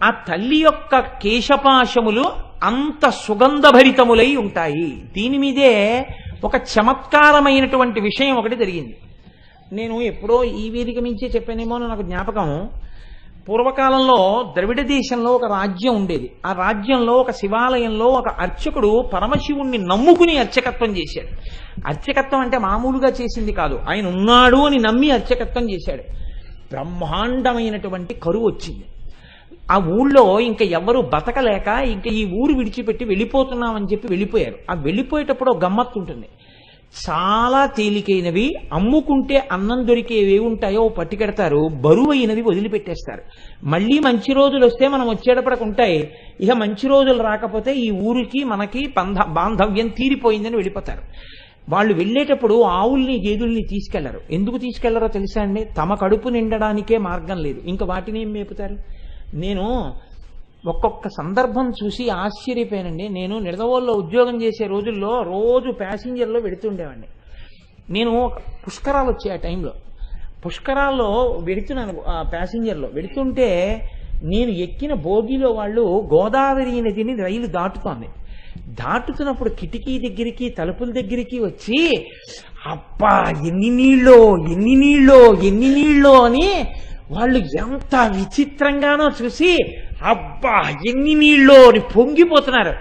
ఆ తల్లి యొక్క కేశపాశములు అంత సుగంధభరితములై ఉంటాయి. దీని మీదే ఒక చమత్కారమైనటువంటి విషయం ఒకటి జరిగింది. నేను ఎప్పుడో ఈ వేదిక మించే చెప్పానేమో నాకు జ్ఞాపకం. పూర్వకాలంలో ద్రవిడ దేశంలో ఒక రాజ్యం ఉండేది. ఆ రాజ్యంలో ఒక శివాలయంలో ఒక అర్చకుడు పరమశివుణ్ణి నమ్ముకుని అర్చకత్వం చేశాడు. అర్చకత్వం అంటే మామూలుగా చేసింది కాదు, ఆయన ఉన్నాడు అని నమ్మి అర్చకత్వం చేశాడు. బ్రహ్మాండమైనటువంటి కరువు వచ్చింది. ఆ ఊళ్ళో ఇంకా ఎవరు బతకలేక ఇంకా ఈ ఊరు విడిచిపెట్టి వెళ్ళిపోతున్నామని చెప్పి వెళ్ళిపోయారు. ఆ వెళ్ళిపోయేటప్పుడు ఒక గమ్మత్తు ఉంటుంది. చాలా తేలికైనవి, అమ్ముకుంటే అన్నం దొరికేవి ఉంటాయో పట్టుకెడతారు, బరువైనవి వదిలిపెట్టేస్తారు. మళ్ళీ మంచి రోజులు వస్తే మనం వచ్చేటప్పటికి ఉంటాయి. ఇక మంచి రోజులు రాకపోతే ఈ ఊరికి మనకి బాంధవ్యం తీరిపోయిందని వెళ్ళిపోతారు. వాళ్ళు వెళ్ళేటప్పుడు ఆవుల్ని గేదుల్ని తీసుకెళ్లరు. ఎందుకు తీసుకెళ్లరో తెలుసా అండి? తమ కడుపు నిండడానికే మార్గం లేదు, ఇంకా వాటిని ఏం మేపుతారు. నేను ఒక్కొక్క సందర్భం చూసి ఆశ్చర్యపోయానండి. నేను నిడదవోల్లో ఉద్యోగం చేసే రోజుల్లో రోజు ప్యాసింజర్లో వెడుతుండేవాడిని. నేను పుష్కరాలు వచ్చాయి ఆ టైంలో. పుష్కరాల్లో వెడుతున్నాను, ప్యాసింజర్లో వెడుతుంటే నేను ఎక్కిన బోగిలో వాళ్ళు గోదావరి నదిని రైలు దాటుతోంది. దాటుతున్నప్పుడు కిటికీ దగ్గరికి తలుపుల దగ్గరికి వచ్చి అబ్బా ఎన్ని నీళ్ళో ఎన్ని నీళ్ళో ఎన్ని నీళ్ళో అని వాళ్ళు ఎంత విచిత్రంగానో చూసి అబ్బా ఎన్ని నీళ్ళో అని పొంగిపోతున్నారు.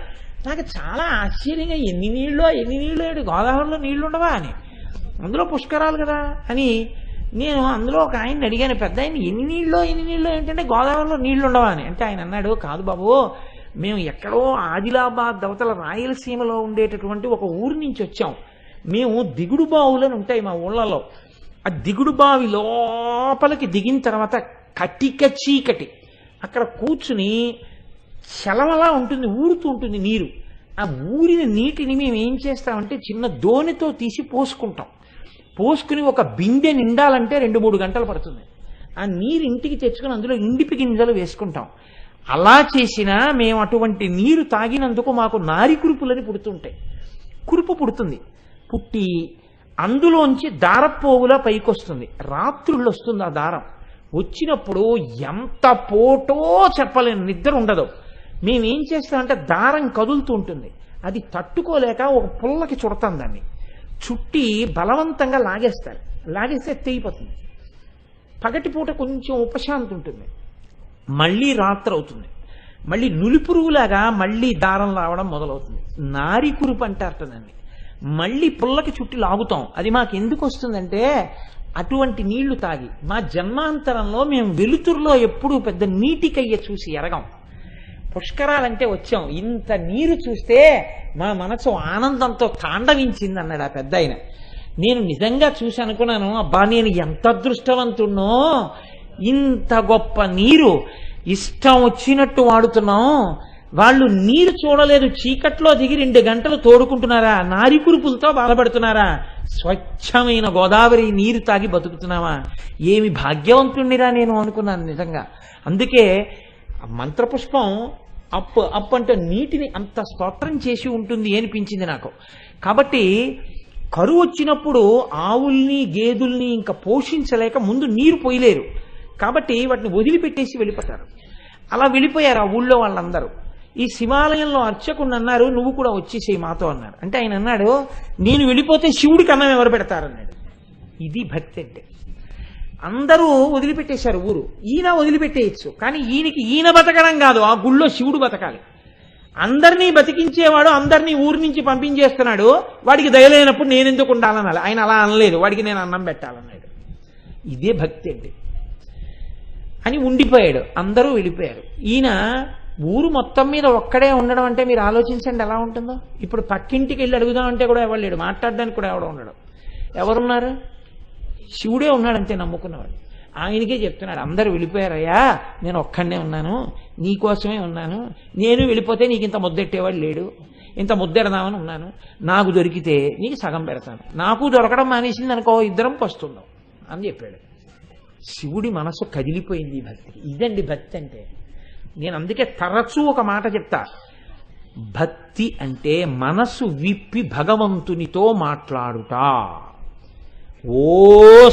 నాకు చాలా ఆశ్చర్యంగా ఎన్ని నీళ్ళు గోదావరిలో నీళ్లు ఉండవా అని, అందులో పుష్కరాలు కదా అని నేను అందులో ఒక ఆయన్ని అడిగాను, పెద్ద ఆయన ఎన్ని నీళ్ళు ఏంటంటే గోదావరిలో నీళ్లు ఉండవా అని. అంటే ఆయన అన్నాడు, కాదు బాబు, మేము ఎక్కడో ఆదిలాబాద్ అవతల రాయలసీమలో ఉండేటటువంటి ఒక ఊరి నుంచి వచ్చాం. మేము దిగుడు బావులని ఉంటాయి మా ఊళ్ళలో. ఆ దిగుడు బావి లోపలికి దిగిన తర్వాత కటిక చీకటి, అక్కడ కూర్చుని చలమలా ఉంటుంది, ఊరుతూ ఉంటుంది నీరు. ఆ ఊరిన నీటిని మేము ఏం చేస్తామంటే చిన్న దోణితో తీసి పోసుకుంటాం. పోసుకుని ఒక బిందె నిండాలంటే 2-3 గంటలు పడుతుంది. ఆ నీరు ఇంటికి తెచ్చుకుని అందులో ఇండిపి గింజలు వేసుకుంటాం. అలా చేసినా మేము అటువంటి నీరు తాగినందుకు మాకు నారి కురుపులని పుడుతుంటాయి. కురుపు పుడుతుంది, పుట్టి అందులోంచి దారపోగులా పైకొస్తుంది. రాత్రుళ్ళు వస్తుంది ఆ దారం. వచ్చినప్పుడు ఎంత పోటో చెప్పలేను, నిద్ర ఉండదు. మేమేం చేస్తామంటే దారం కదులుతూ ఉంటుంది, అది తట్టుకోలేక ఒక పుల్లకి చుడతాం. దాన్ని చుట్టి బలవంతంగా లాగేస్తారు. లాగేస్తే తెగిపోతుంది. పగటిపూట కొంచెం ఉపశాంతి ఉంటుంది. మళ్ళీ రాత్రి అవుతుంది, మళ్ళీ నులిపురుగులాగా మళ్ళీ దారం రావడం మొదలవుతుంది. నారి కురుపు అంటారట దాన్ని. మళ్ళీ పుల్లకి చుట్టి లాగుతాం. అది మాకు ఎందుకు వస్తుందంటే అటువంటి నీళ్లు తాగి మా జన్మాంతరంలో మేము వెలుతురులో ఎప్పుడూ పెద్ద నీటికయ్య చూసి ఎరగం. పుష్కరాలంటే వచ్చాం, ఇంత నీరు చూస్తే మా మనసు ఆనందంతో తాండవించింది అన్నాడు ఆ పెద్ద ఆయన. నేను నిజంగా చూసి అనుకున్నాను, అబ్బా నేను ఎంత అదృష్టవంతున్నో, ఇంత గొప్ప నీరు ఇష్టం వచ్చినట్టు వాడుతున్నాం. వాళ్ళు నీరు చూడలేదు, చీకట్లో దిగి 2 గంటలు తోడుకుంటున్నారా, నారి కురుపులతో బాధపడుతున్నారా, స్వచ్ఛమైన గోదావరి నీరు తాగి బతుకుతున్నావా, ఏమి భాగ్యవంతుణ్ణిరా నేను అనుకున్నాను నిజంగా. అందుకే మంత్రపుష్పం అప్పు అంటే నీటిని అంత స్తోత్రం చేసి ఉంటుంది అనిపించింది నాకు. కాబట్టి కరువు వచ్చినప్పుడు ఆవుల్ని గేదుల్ని ఇంకా పోషించలేక ముందు నీరు పోయలేరు, కాబట్టి వాటిని వదిలిపెట్టేసి వెళ్ళిపోతారు. అలా వెళ్ళిపోయారు ఆ ఊళ్ళో వాళ్ళందరూ. ఈ శివాలయంలో అర్చకుడు అన్నారు, నువ్వు కూడా వచ్చేసేయి మాతో అన్నారు. అంటే ఆయన అన్నాడు, నేను వెళ్ళిపోతే శివుడికి అన్నం ఎవరు పెడతారన్నాడు. ఇది భక్తి అంటే. అందరూ వదిలిపెట్టేశారు ఊరు. ఈయన వదిలిపెట్టేయచ్చు, కానీ ఈయన బతకడం కాదు, ఆ గుళ్ళో శివుడు బతకాలి. అందరినీ బతికించేవాడు అందరినీ ఊరి నుంచి పంపించేస్తున్నాడు, వాడికి దయలేనప్పుడు నేను ఎందుకు ఉండాలనాలి. ఆయన అలా అనలేదు, వాడికి నేను అన్నం పెట్టాలన్నాడు. ఇదే భక్తి అండి అని ఉండిపోయాడు. అందరూ వెళ్ళిపోయారు. ఈయన ఊరు మొత్తం మీద ఒక్కడే ఉండడం అంటే మీరు ఆలోచించండి ఎలా ఉంటుందో. ఇప్పుడు పక్కింటికి వెళ్ళి అడుగుదామంటే కూడా ఎవరు లేడు, మాట్లాడడానికి కూడా ఎవడో ఉండడు. ఎవరున్నారు? శివుడే ఉన్నాడు అంతే, నమ్ముకున్నవాడు. ఆయనకే చెప్తున్నాడు, అందరూ వెళ్ళిపోయారయ్యా, నేను ఒక్కడనే ఉన్నాను, నీకోసమే ఉన్నాను. నేను వెళ్ళిపోతే నీకు ఇంత ముద్దెట్టేవాడు లేడు, ఇంత ముద్దెడదామని ఉన్నాను. నాకు దొరికితే నీకు సగం పెడతాను, నాకు దొరకడం మానేసింది అనుకో, ఇద్దరం పస్తుందాం అని చెప్పాడు. శివుడి మనసు కదిలిపోయింది భక్తికి. ఇదండి భక్తి అంటే. నేను అందుకే తరచూ ఒక మాట చెప్తా, భక్తి అంటే మనసు విప్పి భగవంతునితో మాట్లాడుట. ఓ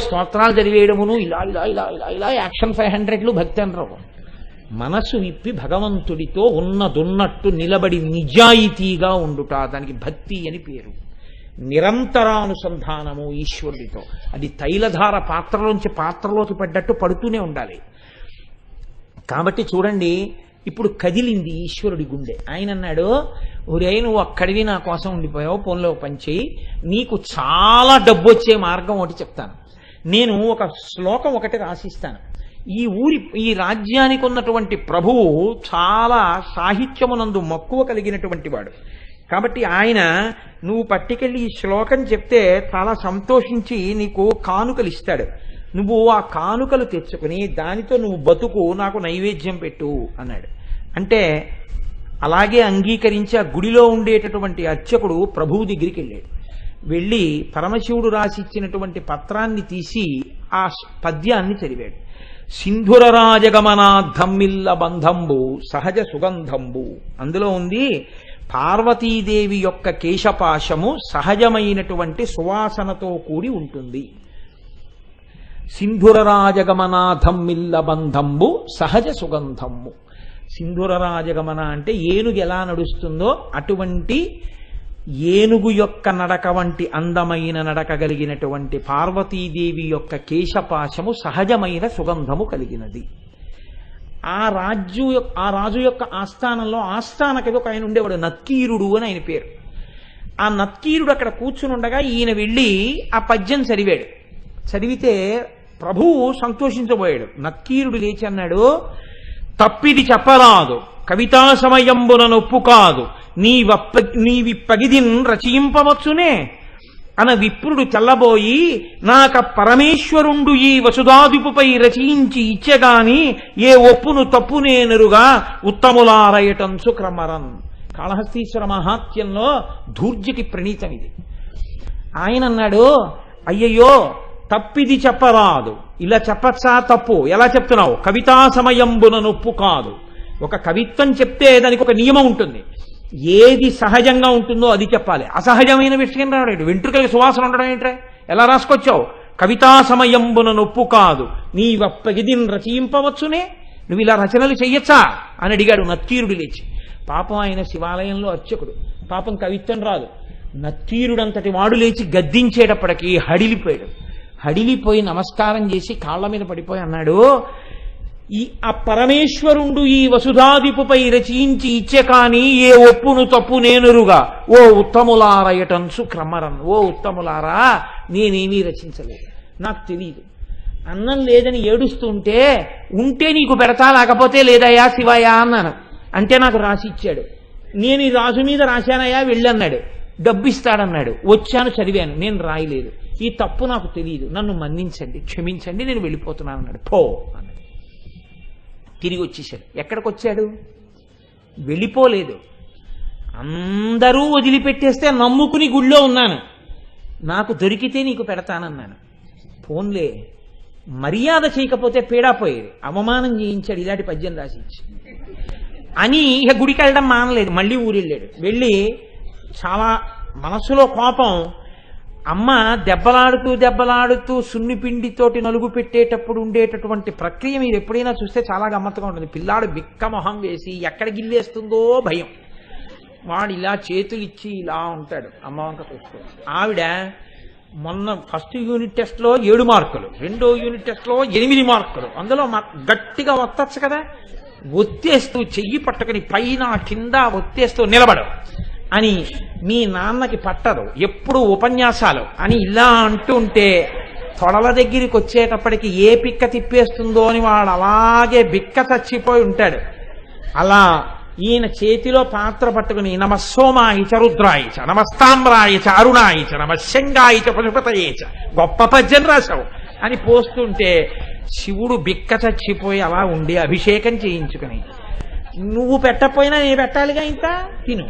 స్తోత్రాలు చదివేయడమును ఇలా ఇలా ఇలా ఇలా ఇలా యాక్షన్ 500లు భక్తి అనరు. మనసు విప్పి భగవంతుడితో ఉన్నదున్నట్టు నిలబడి నిజాయితీగా ఉండుట, దానికి భక్తి అని పేరు. నిరంతరానుసంధానము ఈశ్వరుడితో. అది తైలధార పాత్రలోంచి పాత్రలోకి పడ్డట్టు పడుతూనే ఉండాలి. కాబట్టి చూడండి, ఇప్పుడు కదిలింది ఈశ్వరుడి గుండె. ఆయన అన్నాడు, ఒరే నువ్వు అక్కడివి నా కోసం ఉండిపోయావు, ఫోన్లో పనిచేయి, నీకు చాలా డబ్బు వచ్చే మార్గం ఒకటి చెప్తాను. నేను ఒక శ్లోకం ఒకటి రాసిస్తాను. ఈ రాజ్యానికి ఉన్నటువంటి ప్రభువు చాలా సాహిత్యమునందు మక్కువ కలిగినటువంటి వాడు. కాబట్టి ఆయన నువ్వు పట్టుకెళ్ళి ఈ శ్లోకం చెప్తే చాలా సంతోషించి నీకు కానుకలు ఇస్తాడు. నువ్వు ఆ కానుకలు తెచ్చుకుని దానితో నువ్వు బతుకు, నాకు నైవేద్యం పెట్టు అన్నాడు. అంటే అలాగే అంగీకరించి ఆ గుడిలో ఉండేటటువంటి అర్చకుడు ప్రభువు దగ్గరికి వెళ్ళాడు. వెళ్ళి పరమశివుడు రాసిచ్చినటువంటి పత్రాన్ని తీసి ఆ పద్యాన్ని చదివాడు. సింధుర రాజగమనాద్ధమ్మిల్ల బంధంబు సహజ సుగంధంబు. అందులో ఉంది, పార్వతీదేవి యొక్క కేశపాశము సహజమైనటువంటి సువాసనతో కూడి ఉంటుంది. సింధుర రాజగమనాధమ్మిల్ల బంధంబు సహజ సుగంధము. సింధుర రాజగమన అంటే ఏనుగు ఎలా నడుస్తుందో అటువంటి ఏనుగు యొక్క నడక వంటి అందమైన నడక కలిగినటువంటి పార్వతీదేవి యొక్క కేశపాశము సహజమైన సుగంధము కలిగినది. ఆ రాజు యొక్క ఆస్థానంలో ఆస్థానకది ఒక ఆయన ఉండేవాడు, నత్కీరుడు అని ఆయన పేరు. ఆ నత్కీరుడు అక్కడ కూర్చుని ఉండగా ఈయన వెళ్ళి ఆ పద్యం చదివాడు. చదివితే ప్రభువు సంతోషించబోయాడు. నత్కీరుడు లేచి అన్నాడు, తప్పిది చెప్పరాదు, కవితా సమయంబున నొప్పు కాదు, నీవిప్పగిదిన్ రచయింపవచ్చునే అన విప్రుడు తెల్లబోయి, నాక పరమేశ్వరుండు ఈ వసుధాదిపుపై రచయించి ఇచ్చెగాని ఏ ఒప్పును తప్పునేనరుగా ఉత్తములారయటంచు క్రమరన్. కాళహస్తీశ్వర మహాత్యంలో ధూర్జటి ప్రణీతం ఇది. ఆయన అన్నాడు, అయ్యయ్యో తప్పిది చెప్పరాదు. ఇలా చెప్పచ్చా? తప్పు. ఎలా చెప్తున్నావు? కవితా సమయంబున నొప్పు కాదు. ఒక కవిత్వం చెప్తే దానికి ఒక నియమం ఉంటుంది. ఏది సహజంగా ఉంటుందో అది చెప్పాలి. అసహజమైన విషయం రాడు. వెంట్రుకలకి సువాసన ఉండడం ఏంట్రా? ఎలా రాసుకొచ్చావు? కవితా సమయంబున నొప్పు కాదు, నీవప్పగిదిన్ రచయింపవచ్చునే, నువ్వు ఇలా రచనలు చెయ్యొచ్చా అని అడిగాడు నత్తీరుడు లేచి. పాపం ఆయన శివాలయంలో అర్చకుడు, పాపం కవిత్వం రాదు. నత్తీరుడంతటి వాడు లేచి గద్దించేటప్పటికీ హడిలిపోయి నమస్కారం చేసి కాళ్ల మీద పడిపోయి అన్నాడు, ఆ పరమేశ్వరుండు ఈ వసుధాదిపుపై రచయించి ఇచ్చే కాని ఏ ఒప్పును తప్పు నేనురుగా ఓ ఉత్తములారయటంసు క్రమరన్. ఓ ఉత్తములారా, నేనేమీ రచించలేదు, నాకు తెలియదు. అన్నం లేదని ఏడుస్తుంటే ఉంటే నీకు పెడతా, లేకపోతే లేదయ్యా శివయ్య అన్నాను. అంటే నాకు రాసి ఇచ్చాడు. నేను ఈ రాజు మీద రాశానయ్యా వెళ్ళన్నాడు. డబ్బు ఇస్తాడన్నాడు. వచ్చాను, చదివాను, నేను రాయలేదు. ఈ తప్పు నాకు తెలియదు, నన్ను మన్నించండి, క్షమించండి, నేను వెళ్ళిపోతున్నాను అన్నాడు. పో అన్నాడు. తిరిగి వచ్చేసాడు. ఎక్కడికి వచ్చాడు? వెళ్ళిపోలేదు. అందరూ వదిలిపెట్టేస్తే నమ్ముకుని గుళ్ళో ఉన్నాను, నాకు దొరికితే నీకు పెడతానన్నాను. పోన్లే, మర్యాద చేయకపోతే పీడాపోయేది, అవమానం చేయించాడు, ఇలాంటి పద్యం రాసిచ్చి అని ఇక గుడికి వెళ్ళడం మానలేదు. మళ్ళీ ఊరెళ్ళాడు. వెళ్ళి చాలా మనసులో కోపం. అమ్మ దెబ్బలాడుతూ సున్నిపిండితోటి నలుగు పెట్టేటప్పుడు ఉండేటటువంటి ప్రక్రియ మీరు ఎప్పుడైనా చూస్తే చాలా గమ్మత్తుగా ఉంటుంది. పిల్లాడు బిక్క మొహం వేసి ఎక్కడ గిల్లేస్తుందో భయం. వాడు ఇలా చేతులు ఇచ్చి ఇలా ఉంటాడు, అమ్మ వంక చూస్తూ. ఆవిడ మొన్న ఫస్ట్ యూనిట్ టెస్ట్లో 7 మార్కులు, రెండో యూనిట్ టెస్ట్లో 8 మార్కులు. అందులో గట్టిగా ఒత్తచ్చు కదా, ఒత్తేస్తూ చెయ్యి పట్టుకుని పైన కింద ఒత్తేస్తూ నిలబడు అని, మీ నాన్నకి పట్టదు, ఎప్పుడు ఉపన్యాసాలు అని ఇలా అంటుంటే తొడల దగ్గరికి వచ్చేటప్పటికి ఏ పిక్క తిప్పేస్తుందో అని వాడు అలాగే బిక్క చచ్చిపోయి ఉంటాడు. అలా ఈయన చేతిలో పాత్ర పట్టుకుని నమస్సోమాయిచ రుద్రాయిచ నమస్తామ్రాయిచ అరుణాయిచ నమశంగాయిచ పశుపతయేచ, గొప్ప పద్యం రాశావు అని పోస్తుంటే శివుడు బిక్క చచ్చిపోయి అలా ఉండి అభిషేకం చేయించుకుని, నువ్వు పెట్టకపోయినా నేను పెట్టాలిగా, ఇంత తిను,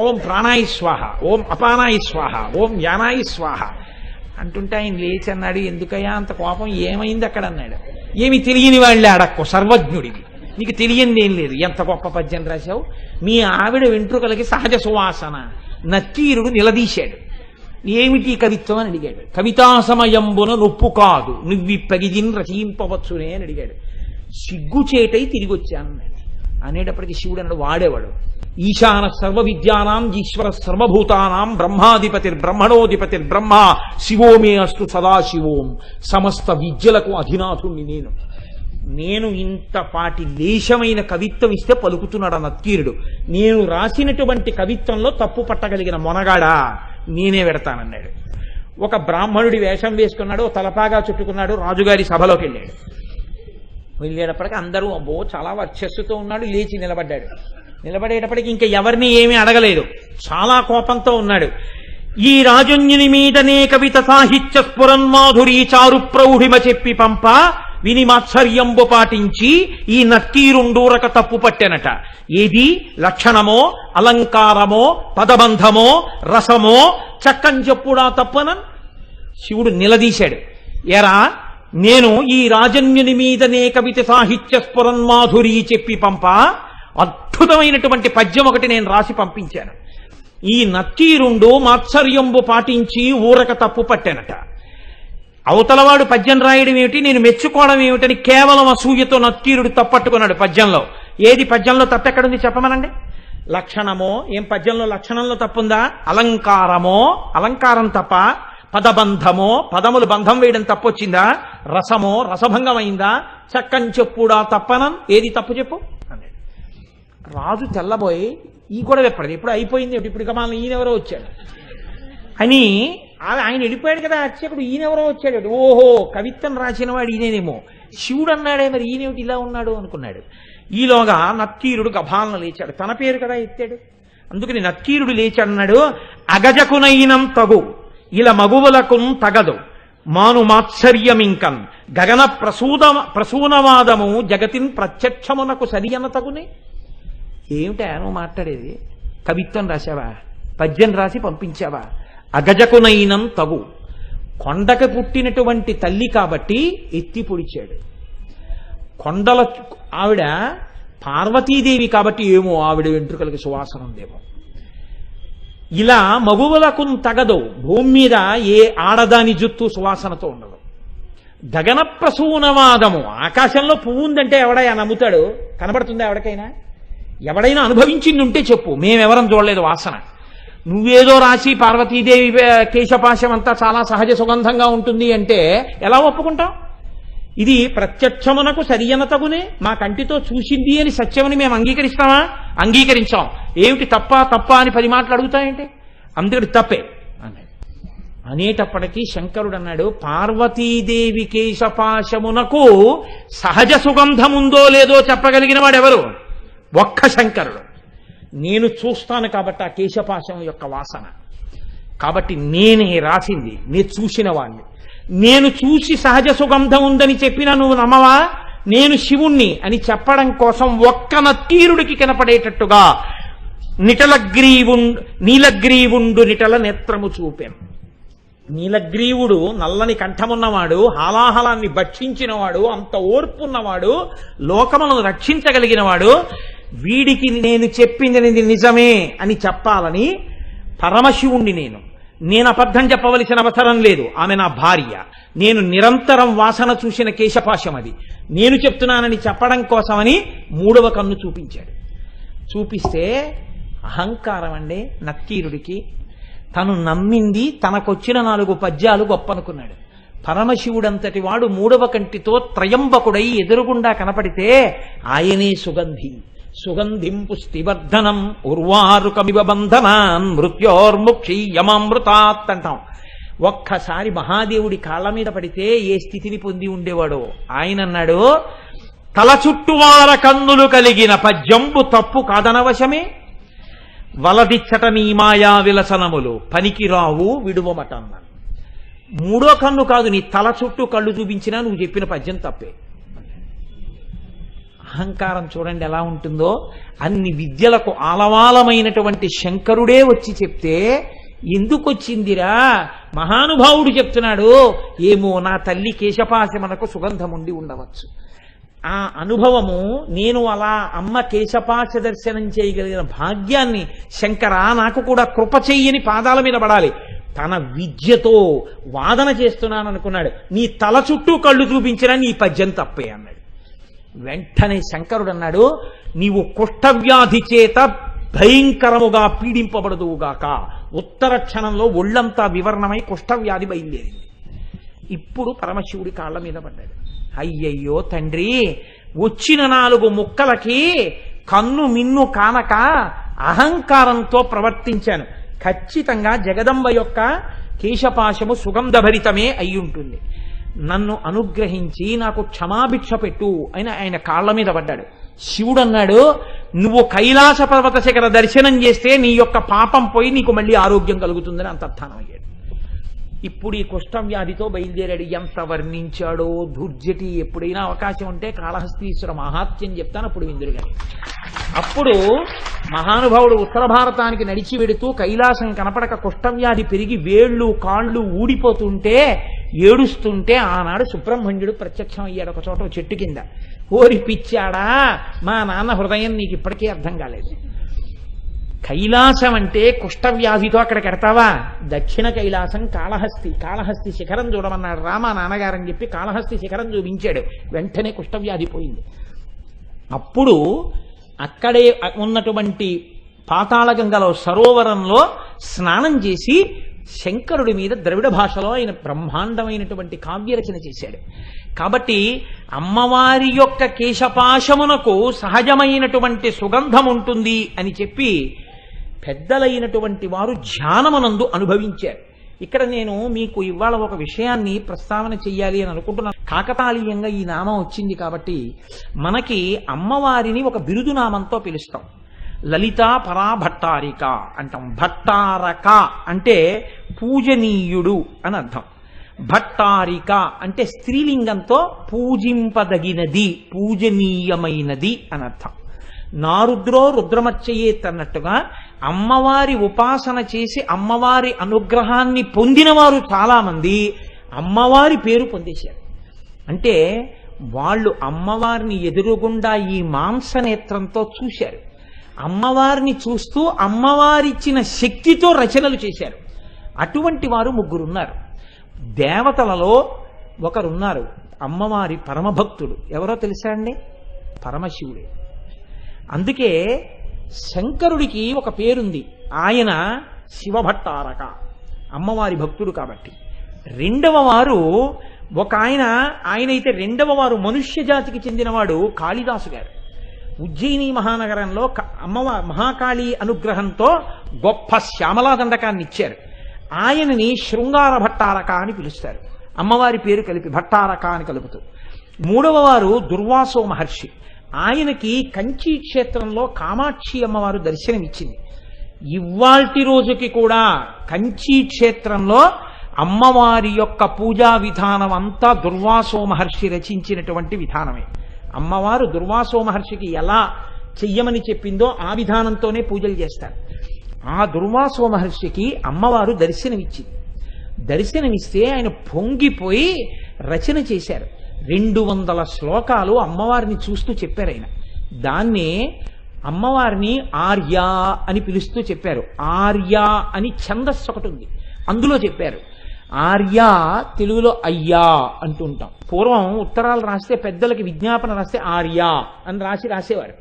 ఓం ప్రాణాయి స్వాహ, ఓం అపానాయి స్వాహ, ఓం యానాయి స్వాహ అంటుంటే ఆయన లేచి అన్నాడు, ఎందుకయ్యా అంత కోపం, ఏమైంది అక్కడ అన్నాడు. ఏమి తెలియని వాళ్ళే అడక్కు, సర్వజ్ఞుడివి, నీకు తెలియంది ఏం లేదు, ఎంత గొప్ప పద్యం రాశావు. మీ ఆవిడ వెంట్రుకలకి సహజ సువాసన. నత్తీరుడు నిలదీశాడు. ఏమిటి కవిత్వం అని అడిగాడు. కవితా సమయంబున నొప్పు కాదు, నువ్విప్పగిదిన్ రచయింపవచ్చునే అని అడిగాడు. సిగ్గుచేటై తిరిగి వచ్చాను అనేటప్పటికీ శివుడు అన్నాడు, వాడేవాడు ఈశాన సర్వ విద్యానాం ఈశ్వర సర్వభూతానాం బ్రహ్మాధిపతిర్బ్రహ్మ శివోమే అస్తు సదాశివోం. సమస్త విద్యలకు అధినాథుణ్ణి నేను ఇంతపాటి లేశమైన కవిత్వం ఇస్తే పలుకుతున్నాడు నత్కీరుడు. నేను రాసినటువంటి కవిత్వంలో తప్పు పట్టగలిగిన మొనగాడా నేనే పెడతానన్నాడు. ఒక బ్రాహ్మణుడి వేషం వేసుకున్నాడు, తలపాగా చుట్టుకున్నాడు, రాజుగారి సభలోకి వెళ్ళేటప్పటికి అందరూ అబ్బో చాలా వర్చస్సుతో ఉన్నాడు, లేచి నిలబడ్డాడు. నిలబడేటప్పటికి ఇంకా ఎవరిని ఏమీ అడగలేదు, చాలా కోపంతో ఉన్నాడు. ఈ రాజుని మీదనే కవిత సాహిత్య స్ఫురన్మాధురీ చారు ప్రౌఢిమ చెప్పి పంప విని మాత్సర్యంబు పాటించి ఈ నక్కీరుండూరక తప్పు పట్టెనట. ఏది లక్షణమో అలంకారమో పదబంధమో రసమో చక్కని చెప్పుడా తప్పనన్ శివుడు నిలదీశాడు. ఎరా, నేను ఈ రాజన్యుని మీదనే కవిత సాహిత్య స్ఫురన్మాధురీ చెప్పి పంప అద్భుతమైనటువంటి పద్యం ఒకటి నేను రాసి పంపించాను. ఈ నక్కీరుండు మాత్సర్యంబు పాటించి ఊరక తప్పు పట్టానట. అవతలవాడు పద్యం రాయడం ఏమిటి, నేను మెచ్చుకోవడం ఏమిటని కేవలం అసూయతో నక్కీరుడు తప్పట్టుకున్నాడు పద్యంలో. ఏది పద్యంలో తప్పెక్కడుంది చెప్పమనండి. లక్షణమో, ఏం పద్యంలో లక్షణంలో తప్పుందా? అలంకారమో, అలంకారం తప్ప. పదబంధమో, పదములు బంధం వేయడం తప్పొచ్చిందా? రసమో, రసభంగం అయిందా? చక్కని చెప్పుడా తప్పనం, ఏది తప్పు చెప్పు అన్నాడు. రాజు తెల్లబోయి ఈ గొడవ ఎప్పుడు అయిపోయింది, ఇప్పుడు కమాలను ఈయనెవరో వచ్చాడు అని ఆయన వెళ్ళిపోయాడు కదా అర్చకుడు, ఈయనెవరో వచ్చాడు. ఓహో, కవిత్వం రాసిన వాడు ఈయనేమో. శివుడు అన్నాడే, మరి ఈయనేమిటి ఇలా ఉన్నాడు అనుకున్నాడు. ఈలోగా నక్కీరుడు గభాలను లేచాడు, తన పేరు కదా ఎత్తాడు. అందుకని నక్కీరుడు లేచాడన్నాడు, అగజకునైనం తగు ఇలా మగువులకు తగదు మాను మాత్సర్యమింకన్ గగన ప్రసూనవాదము జగతిన్ ప్రత్యక్షమునకు సరియన తగునే. ఏమిటా నువ్వు మాట్లాడేది? కవిత్వం రాశావా? పద్యం రాసి పంపించావా? అగజకునైనం తగు. కొండకు పుట్టినటువంటి తల్లి కాబట్టి ఎత్తి పొడిచాడు. కొండల ఆవిడ పార్వతీదేవి కాబట్టి ఏమో ఆవిడ వెంట్రుకలకి సువాసన ఉందేమో. ఇలా మగువులకు తగదు, భూమి మీద ఏ ఆడదాని జుత్తు సువాసనతో ఉండదు. గగన ప్రసూనవాదము, ఆకాశంలో పువ్వు ఉందంటే ఎవడైనా నమ్ముతాడు? కనబడుతుందా ఎవరికైనా? ఎవడైనా అనుభవించింది ఉంటే చెప్పు, మేమెవరం చూడలేదు వాసన. నువ్వేదో రాసి పార్వతీదేవి కేశపాశం అంతా చాలా సహజ సుగంధంగా ఉంటుంది అంటే ఎలా ఒప్పుకుంటాం? ఇది ప్రత్యక్షమునకు సరియన తగునే, మా కంటితో చూసింది అని సత్యమని మేము అంగీకరిస్తామా? అంగీకరించాం. ఏమిటి తప్ప అని 10 మాటలు అడుగుతాయంటే అందుకని తప్పే అన్నాడు. అనేటప్పటికీ శంకరుడు అన్నాడు, పార్వతీదేవి కేశపాశమునకు సహజ సుగంధముందో లేదో చెప్పగలిగిన వాడెవరు? ఒక్క శంకరుడు. నేను చూస్తాను కాబట్టి ఆ కేశపాశం యొక్క వాసన, కాబట్టి నేనే రాసింది, నేను చూసిన వాణ్ణి. నేను చూసి సహజ సుగంధం ఉందని చెప్పినా నువ్వు నమ్మవా? నేను శివుణ్ణి అని చెప్పడం కోసం ఒక్క నక్కీరుడికి కనపడేటట్టుగా నీలగ్రీవుండు నిటల నేత్రము చూపాను. నీలగ్రీవుడు నల్లని కంఠమున్నవాడు, హాలాహలాన్ని భక్షించినవాడు, అంత ఓర్పున్నవాడు, లోకములను రక్షించగలిగినవాడు. వీడికి నేను చెప్పింది నిజమే అని చెప్పాలని పరమశివుణ్ణి నేను అబద్ధం చెప్పవలసిన అవసరం లేదు. ఆమె నా భార్య, నేను నిరంతరం వాసన చూసిన కేశపాశం అది, నేను చెప్తున్నానని చెప్పడం కోసమని 3వ కన్ను చూపించాడు. చూపిస్తే అహంకారం అండి నక్కీరుడికి. తను నమ్మింది, తనకొచ్చిన 4 పద్యాలు గొప్ప అనుకున్నాడు. పరమశివుడంతటి వాడు 3వ కంటితో త్రయంబకుడై ఎదురుగుండా కనపడితే ఆయనే సుగంధిం పుష్టివర్ధనం ఉర్వారుకమివ బంధనాన్ మృత్యోర్ముక్షీయమామృతాత్ అంటాం. ఒక్కసారి మహాదేవుడి కాళ్ళ మీద పడితే ఏ స్థితిని పొంది ఉండేవాడో ఆయన అన్నాడు, తల చుట్టువార కన్నులు కలిగిన పద్యంబు తప్పు కాదనవశమే, వలదిచ్చట నీ మాయా విలసనములు పనికిరావు విడువమట అన్నాను. 3వ కన్ను కాదు, నీ తల చుట్టూ కళ్ళు చూపించినా నువ్వు చెప్పిన పద్యం తప్పే. అహంకారం చూడండి ఎలా ఉంటుందో. అన్ని విద్యలకు ఆలవాలమైనటువంటి శంకరుడే వచ్చి చెప్తే ఎందుకు వచ్చిందిరా? మహానుభావుడు చెప్తున్నాడు, ఏమో నా తల్లి కేశపాశమునకు సుగంధం ఉండి ఉండవచ్చు. ఆ అనుభవము, నేను అలా అమ్మ కేశపాశ దర్శనం చేయగలిగిన భాగ్యాన్ని శంకర నాకు కూడా కృప చెయ్యని పాదాల మీద పడాలి. తన విద్యతో వాదన చేస్తున్నాను అనుకున్నాడు. నీ తల చుట్టూ కళ్ళు చూపించినా నీ పద్యం తప్పే అన్నాడు. వెంటనే శంకరుడు అన్నాడు, నీవు కుష్ఠవ్యాధి చేత భయంకరముగా పీడింపబడదువుగాక. ఉత్తర క్షణంలో ఒళ్ళంతా వివరణమై కుష్ఠవ్యాధి బయలుదేరింది. ఇప్పుడు పరమశివుడి కాళ్ళ మీద పడ్డాడు. అయ్యయ్యో తండ్రి, వచ్చిన 4 ముక్కలకి కన్ను మిన్ను కానక అహంకారంతో ప్రవర్తించాను. ఖచ్చితంగా జగదంబ యొక్క కేశపాశము సుగంధభరితమే అయి ఉంటుంది. నన్ను అనుగ్రహించి నాకు క్షమాభిక్ష పెట్టు అని ఆయన కాళ్ళ మీద పడ్డాడు. శివుడు అన్నాడు, నువ్వు కైలాస పర్వత శిఖర దర్శనం చేస్తే నీ యొక్క పాపం పోయి నీకు మళ్ళీ ఆరోగ్యం కలుగుతుందని అంతర్ధానం అయ్యాడు. ఇప్పుడు ఈ కుష్ఠవ్యాధితో బయలుదేరాడు. ఎంత వర్ణించాడో దుర్జటి. ఎప్పుడైనా అవకాశం ఉంటే కాళహస్తీశ్వర మహాత్యం చెప్తాను, అప్పుడు విందురు గాని. అప్పుడు మహానుభావుడు ఉత్తర భారతానికి నడిచి వెడుతూ కైలాసం కనపడక కుష్ఠవ్యాధి పెరిగి వేళ్ళు కాళ్ళు ఊడిపోతుంటే ఏడుస్తుంటే ఆనాడు సుబ్రహ్మణ్యుడు ప్రత్యక్షం అయ్యాడు ఒక చోట చెట్టు కింద. ఓరి పిచ్చాడా, మా నాన్న హృదయం నీకు ఇప్పటికీ అర్థం కాలేదు. కైలాసం అంటే కుష్ఠవ్యాధితో అక్కడికి ఎడతావా? దక్షిణ కైలాసం కాళహస్తి. కాళహస్తి శిఖరం చూడమన్నాడు రామా నాన్నగారని చెప్పి కాళహస్తి శిఖరం చూపించాడు. వెంటనే కుష్ఠవ్యాధి పోయింది. అప్పుడు అక్కడే ఉన్నటువంటి పాతాళగంగలో సరోవరంలో స్నానం చేసి శంకరుడి మీద ద్రవిడ భాషలో ఆయన బ్రహ్మాండమైనటువంటి కావ్యరచన చేశాడు. కాబట్టి అమ్మవారి యొక్క కేశపాశమునకు సహజమైనటువంటి సుగంధం ఉంటుంది అని చెప్పి పెద్దలైనటువంటి వారు ధ్యానమునందు అనుభవించారు. ఇక్కడ నేను మీకు ఇవాళ ఒక విషయాన్ని ప్రస్తావన చెయ్యాలి అని అనుకుంటున్నాను. కాకతాళీయంగా ఈ నామం వచ్చింది కాబట్టి మనకి అమ్మవారిని ఒక బిరుదు నామంతో పిలుస్తాం. లలితా పరా భట్టారిక అంటాం. భట్టారక అంటే పూజనీయుడు అని అర్థం. భట్టారిక అంటే స్త్రీలింగంతో పూజింపదగినది, పూజనీయమైనది అని అర్థం. నారుద్రో రుద్రమచ్చయేత్ అన్నట్టుగా అమ్మవారి ఉపాసన చేసి అమ్మవారి అనుగ్రహాన్ని పొందిన వారు చాలా మంది అమ్మవారి పేరు పొందేశారు. అంటే వాళ్ళు అమ్మవారిని ఎదురుగుండా ఈ మాంసనేత్రంతో చూశారు. అమ్మవారిని చూస్తూ అమ్మవారిచ్చిన శక్తితో రచనలు చేశారు. అటువంటి వారు 3 ఉన్నారు. దేవతలలో ఒకరున్నారు, అమ్మవారి పరమభక్తుడు. ఎవరో తెలుసా అండి? పరమశివుడే. అందుకే శంకరుడికి ఒక పేరుంది, ఆయన శివభట్టారక, అమ్మవారి భక్తుడు కాబట్టి. రెండవ వారు ఒక ఆయనైతే రెండవ వారు మనుష్య జాతికి చెందినవాడు కాళిదాసు గారు. ఉజ్జయిని మహానగరంలో మహాకాళి అనుగ్రహంతో గొప్ప శ్యామలా దండకాన్ని ఇచ్చారు. ఆయనని శృంగార భట్టారక అని పిలుస్తారు, అమ్మవారి పేరు కలిపి భట్టారక అని కలుపుతూ. మూడవ వారు దుర్వాసో మహర్షి. ఆయనకి కంచి క్షేత్రంలో కామాక్షి అమ్మవారు దర్శనమిచ్చింది. ఇవాల్టి రోజుకి కూడా కంచి క్షేత్రంలో అమ్మవారి యొక్క పూజా విధానం అంతా దుర్వాసో మహర్షి రచించినటువంటి విధానమే. అమ్మవారు దుర్వాసో మహర్షికి ఎలా చెయ్యమని చెప్పిందో ఆ విధానంతోనే పూజలు చేస్తారు. ఆ దుర్వాసో మహర్షికి అమ్మవారు దర్శనమిచ్చింది. దర్శనమిస్తే ఆయన పొంగిపోయి రచన చేశారు. 200 శ్లోకాలు అమ్మవారిని చూస్తూ చెప్పారు ఆయన. దాన్నే అమ్మవారిని ఆర్య అని పిలుస్తూ చెప్పారు. ఆర్య అని ఛందస్సు ఒకటి ఉంది, అందులో చెప్పారు. ఆర్య తెలుగులో అయ్యా అంటుంటాం. పూర్వం ఉత్తరాలు రాస్తే పెద్దలకి విజ్ఞాపన రాస్తే ఆర్య అని రాసేవారు.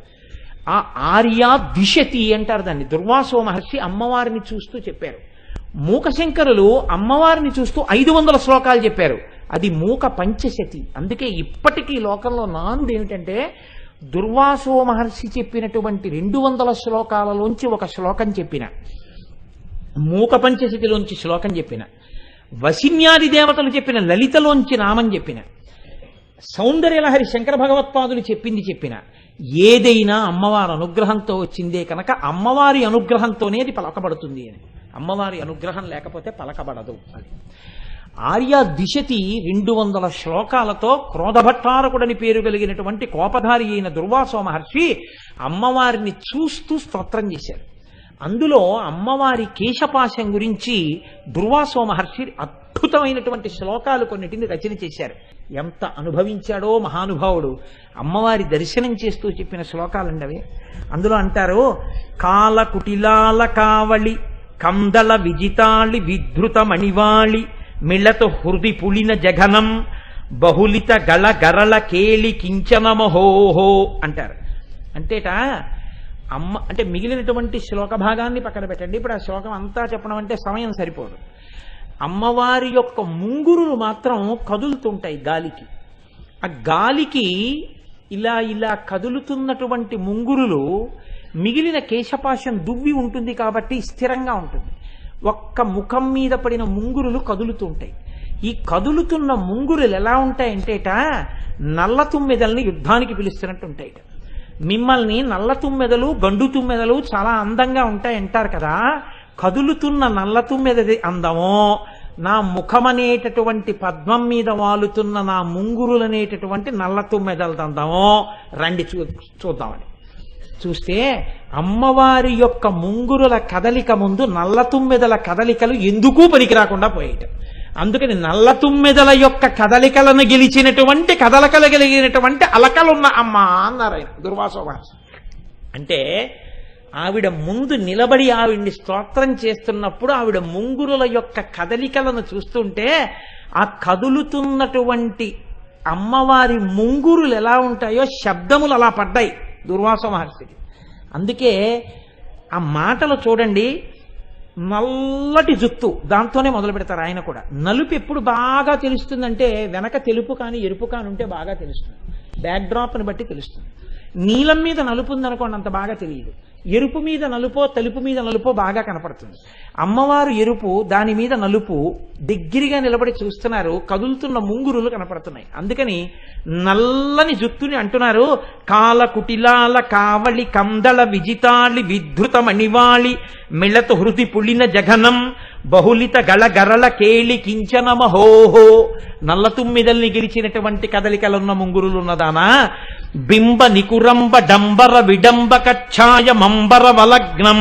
ఆ ఆర్య దిశతి అంటారు దాన్ని. దుర్వాసో మహర్షి అమ్మవారిని చూస్తూ చెప్పారు. మూకశంకరులు అమ్మవారిని చూస్తూ 500 శ్లోకాలు చెప్పారు. అది మూక పంచశతి. అందుకే ఇప్పటికీ లోకంలో నానుడు ఏమిటంటే దుర్వాసో మహర్షి చెప్పినటువంటి 200 శ్లోకాలలోంచి ఒక శ్లోకం చెప్పిన, మూక పంచశతిలోంచి శ్లోకం చెప్పిన, వశిన్యాది దేవతలు చెప్పిన లలితలోంచి నామం చెప్పిన, సౌందర్యలహరి శంకర భగవత్పాదులు చెప్పింది చెప్పిన, ఏదైనా అమ్మవారి అనుగ్రహంతో వచ్చిందే కనుక అమ్మవారి అనుగ్రహంతోనే అది పలకబడుతుంది అని. అమ్మవారి అనుగ్రహం లేకపోతే పలకబడదు అది. ఆర్య దిశతి 200 శ్లోకాలతో క్రోధభట్టారకుడని పేరు కలిగినటువంటి కోపధారి అయిన దుర్వాసో మహర్షి అమ్మవారిని చూస్తూ స్తోత్రం చేశారు. అందులో అమ్మవారి కేశపాశం గురించి దుర్వాసో మహర్షి అద్భుతమైనటువంటి శ్లోకాలు కొన్నిటిని రచన చేశారు. ఎంత అనుభవించాడో మహానుభావుడు. అమ్మవారి దర్శనం చేస్తూ చెప్పిన శ్లోకాలండవి. అందులో అంటారు, కాల కుటిలాల కావళి కందల విజితాళి విధృత మణివాళి మిళత హృది పులిన జఘనం బహుళిత గళ గరళ కేళి కించనమహోహో అంటారు. అంటేట అమ్మ అంటే మిగిలినటువంటి శ్లోక భాగాన్ని పక్కన పెట్టండి. ఇప్పుడు ఆ శ్లోకం అంతా చెప్పడం అంటే సమయం సరిపోదు. అమ్మవారి యొక్క ముంగురులు మాత్రం కదులుతుంటాయి గాలికి. ఆ గాలికి ఇలా ఇలా కదులుతున్నటువంటి ముంగురులు మిగిలిన కేశపాశం దువ్వి ఉంటుంది కాబట్టి స్థిరంగా ఉంటుంది. ఒక్క ముఖం మీద పడిన ముంగురులు కదులుతుంటాయి. ఈ కదులుతున్న ముంగురులు ఎలా ఉంటాయంటేట నల్ల తుమ్మెదల్ని యుద్ధానికి పిలుస్తున్నట్టు ఉంటాయిట. మిమ్మల్ని నల్ల తుమ్మెదలు గండు తుమ్మెదలు చాలా అందంగా ఉంటాయంటారు కదా, కదులుతున్న నల్ల తుమ్మెదది అందమో, నా ముఖమనేటటువంటి పద్మం మీద వాలుతున్న నా ముంగురులనేటటువంటి నల్ల తుమ్మెదలది అందమో రండి చూద్దామని చూస్తే అమ్మవారి యొక్క ముంగురుల కదలిక ముందు నల్ల తుమ్మెదల కదలికలు ఎందుకు పనికి రాకుండా పోయేట. అందుకని నల్ల తుమ్మెదల యొక్క కదలికలను గెలిచినటువంటి కదలకలగలిగినటువంటి అలకలున్న అమ్మ అన్నారు ఆయన దుర్వాసో మహర్షి. అంటే ఆవిడ ముందు నిలబడి ఆవిడ్ని స్తోత్రం చేస్తున్నప్పుడు ఆవిడ ముంగురుల యొక్క కదలికలను చూస్తుంటే ఆ కదులుతున్నటువంటి అమ్మవారి ముంగురులు ఎలా ఉంటాయో శబ్దములు అలా పడ్డాయి దుర్వాసో మహర్షికి. అందుకే ఆ మాటలు చూడండి, నల్లటి జుత్తు దాంతోనే మొదలు పెడతారు ఆయన కూడా. నలుపు ఎప్పుడు బాగా తెలుస్తుందంటే వెనక తెలుపు కానీ ఎరుపు కానీ ఉంటే బాగా తెలుస్తుంది, బ్యాక్డ్రాప్ని బట్టి తెలుస్తుంది. నీలం మీద నలుపు ఉందనుకోండి అంత బాగా తెలియదు, ఎరుపు మీద నలుపో తెలుపు మీద నలుపో బాగా కనపడుతుంది. అమ్మవారు ఎరుపు, దాని మీద నలుపు, దగ్గరగా నిలబడి చూస్తున్నారు, కదులుతున్న ముంగురులు కనపడుతున్నాయి. అందుకని నల్లని జుత్తుని అంటున్నారు కాల కుటిలాల కావళి కందళ విజితాళి విధృత మణివాళి మిళత హృది పులిన జఘనం బహుళిత గళ గరళ కేళి కించనమహోహో. నల్ల తుమ్మిదల్ని గెలిచినటువంటి కదలికలున్న ముంగురులున్నదానా, బింబ నికురంబ డంబర విడంబ కచ్ఛాయ మంబర వలగ్నం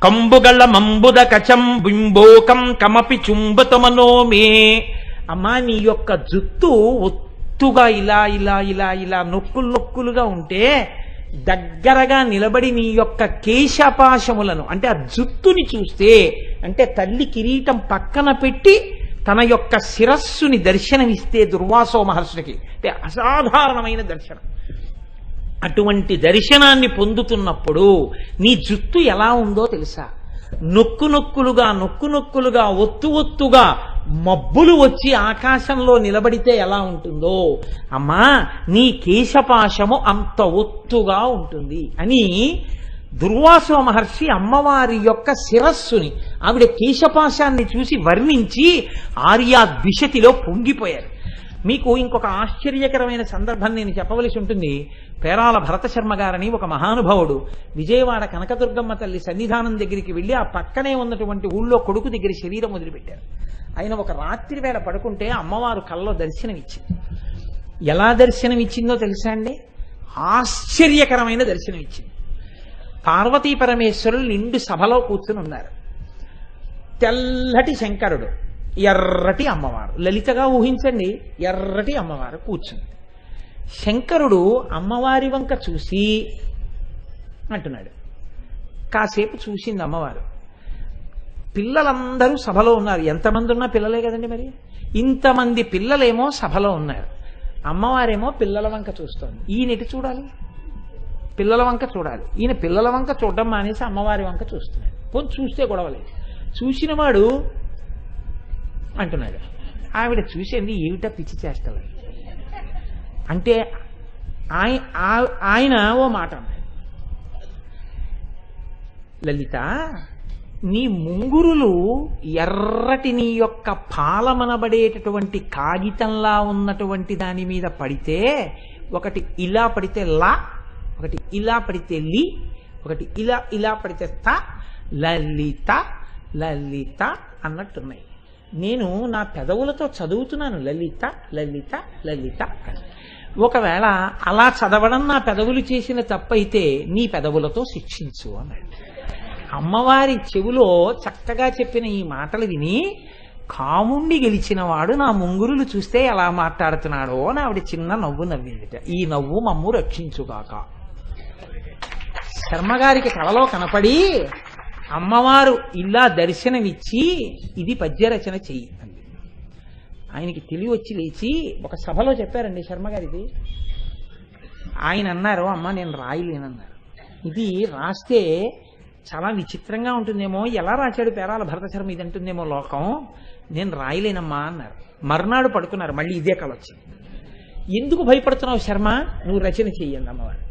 కంబుగళ మంబుద కచం బింబోకం కమపి చుంబతమనో మే. అమ్మా నీ యొక్క జుత్తు ఒత్తుగా ఇలా ఇలా ఇలా ఇలా నొక్కులు నొక్కులుగా ఉంటే దగ్గరగా నిలబడి నీ యొక్క కేశపాశములను అంటే ఆ జుత్తుని చూస్తే, అంటే తల్లి కిరీటం పక్కన పెట్టి తన యొక్క శిరస్సుని దర్శనమిస్తే దుర్వాసో మహర్షికి అంటే అసాధారణమైన దర్శనం. అటువంటి దర్శనాన్ని పొందుతున్నప్పుడు నీ జుత్తు ఎలా ఉందో తెలుసా, నొక్కు నొక్కులుగా ఒత్తు ఒత్తుగా మబ్బులు వచ్చి ఆకాశంలో నిలబడితే ఎలా ఉంటుందో అమ్మా నీ కేశపాశము అంత ఒత్తుగా ఉంటుంది అని దుర్వాసో మహర్షి అమ్మవారి యొక్క శిరస్సుని ఆవిడ కేశపాశాన్ని చూసి వర్ణించి ఆర్యా ద్విషతిలో పొంగిపోయారు. మీకు ఇంకొక ఆశ్చర్యకరమైన సందర్భం నేను చెప్పవలసి ఉంటుంది. పేరాల భరత శర్మ గారని ఒక మహానుభావుడు విజయవాడ కనకదుర్గమ్మ తల్లి సన్నిధానం దగ్గరికి వెళ్ళి ఆ పక్కనే ఉన్నటువంటి ఊళ్ళో కొడుకు దగ్గర శరీరం వదిలిపెట్టారు. ఆయన ఒక రాత్రి వేళ పడుకుంటే అమ్మవారు కల్లో దర్శనమిచ్చింది. ఎలా దర్శనమిచ్చిందో తెలుసా అండి? ఆశ్చర్యకరమైన దర్శనమిచ్చింది. పార్వతీ పరమేశ్వరులు నిండు సభలో కూర్చుని ఉన్నారు. తెల్లటి శంకరుడు, ఎర్రటి అమ్మవారు, లలితగా ఊహించండి, ఎర్రటి అమ్మవారు కూర్చుంది. శంకరుడు అమ్మవారి వంక చూసి అంటున్నాడు. కాసేపు చూసింది అమ్మవారు. పిల్లలందరూ సభలో ఉన్నారు. ఎంతమంది ఉన్నా పిల్లలే కదండి, మరి ఇంతమంది పిల్లలేమో సభలో ఉన్నారు. అమ్మవారేమో పిల్లల వంక చూస్తోంది. ఈయన ఎటు చూడాలి? పిల్లల వంక చూడాలి. ఈయన పిల్లల వంక చూడడం మానేసి అమ్మవారి వంక చూస్తున్నాడు. కొంచెం చూస్తే గొడవలేదు. చూసినవాడు అంటున్నాడు. ఆవిడ చూసేది ఏమిటా పిచ్చి చేష్టలు అంటే ఆయన ఓ మాట అన్నాడు, లలిత నీ ముంగురులు ఎర్రటి నీ యొక్క పాలమనబడేటటువంటి కాగితంలా ఉన్నటువంటి దాని మీద పడితే ఒకటి ఇలా పడితే లా, ఒకటి ఇలా పడితే లి, ఒకటి ఇలా ఇలా పడితే త, లలిత లలిత అన్నట్టున్నాయి. నేను నా పెదవులతో చదువుతున్నాను లలిత లలిత లలిత. ఒకవేళ అలా చదవడం నా పెదవులు చేసిన తప్పైతే నీ పెదవులతో శిక్షించు అన్నాడు. అమ్మవారి చెవులో చక్కగా చెప్పిన ఈ మాటలు విని కాముణ్ణి గెలిచిన వాడు నా ముంగురులు చూస్తే ఎలా మాట్లాడుతున్నాడో అని ఆవిడ చిన్న నవ్వు నవ్విందిట. ఈ నవ్వు మమ్ము రక్షించుగాక. శర్మగారికి కళలో కనపడి అమ్మవారు ఇలా దర్శనమిచ్చి ఇది పద్యరచన చెయ్యి అంది. ఆయనకి తెలివి వచ్చి లేచి ఒక సభలో చెప్పారండి శర్మగారిది. ఆయన అన్నారు, అమ్మ నేను రాయలేనన్నారు. ఇది రాస్తే చాలా విచిత్రంగా ఉంటుందేమో, ఎలా రాశాడు పేరాల భరత శర్మ ఇది అంటుందేమో లోకం, నేను రాయలేనమ్మా అన్నారు. మర్నాడు పడుకున్నారు, మళ్ళీ ఇదే కళ వచ్చింది. ఎందుకు భయపడుతున్నావు శర్మ, నువ్వు రచన చెయ్యండి అమ్మవారు.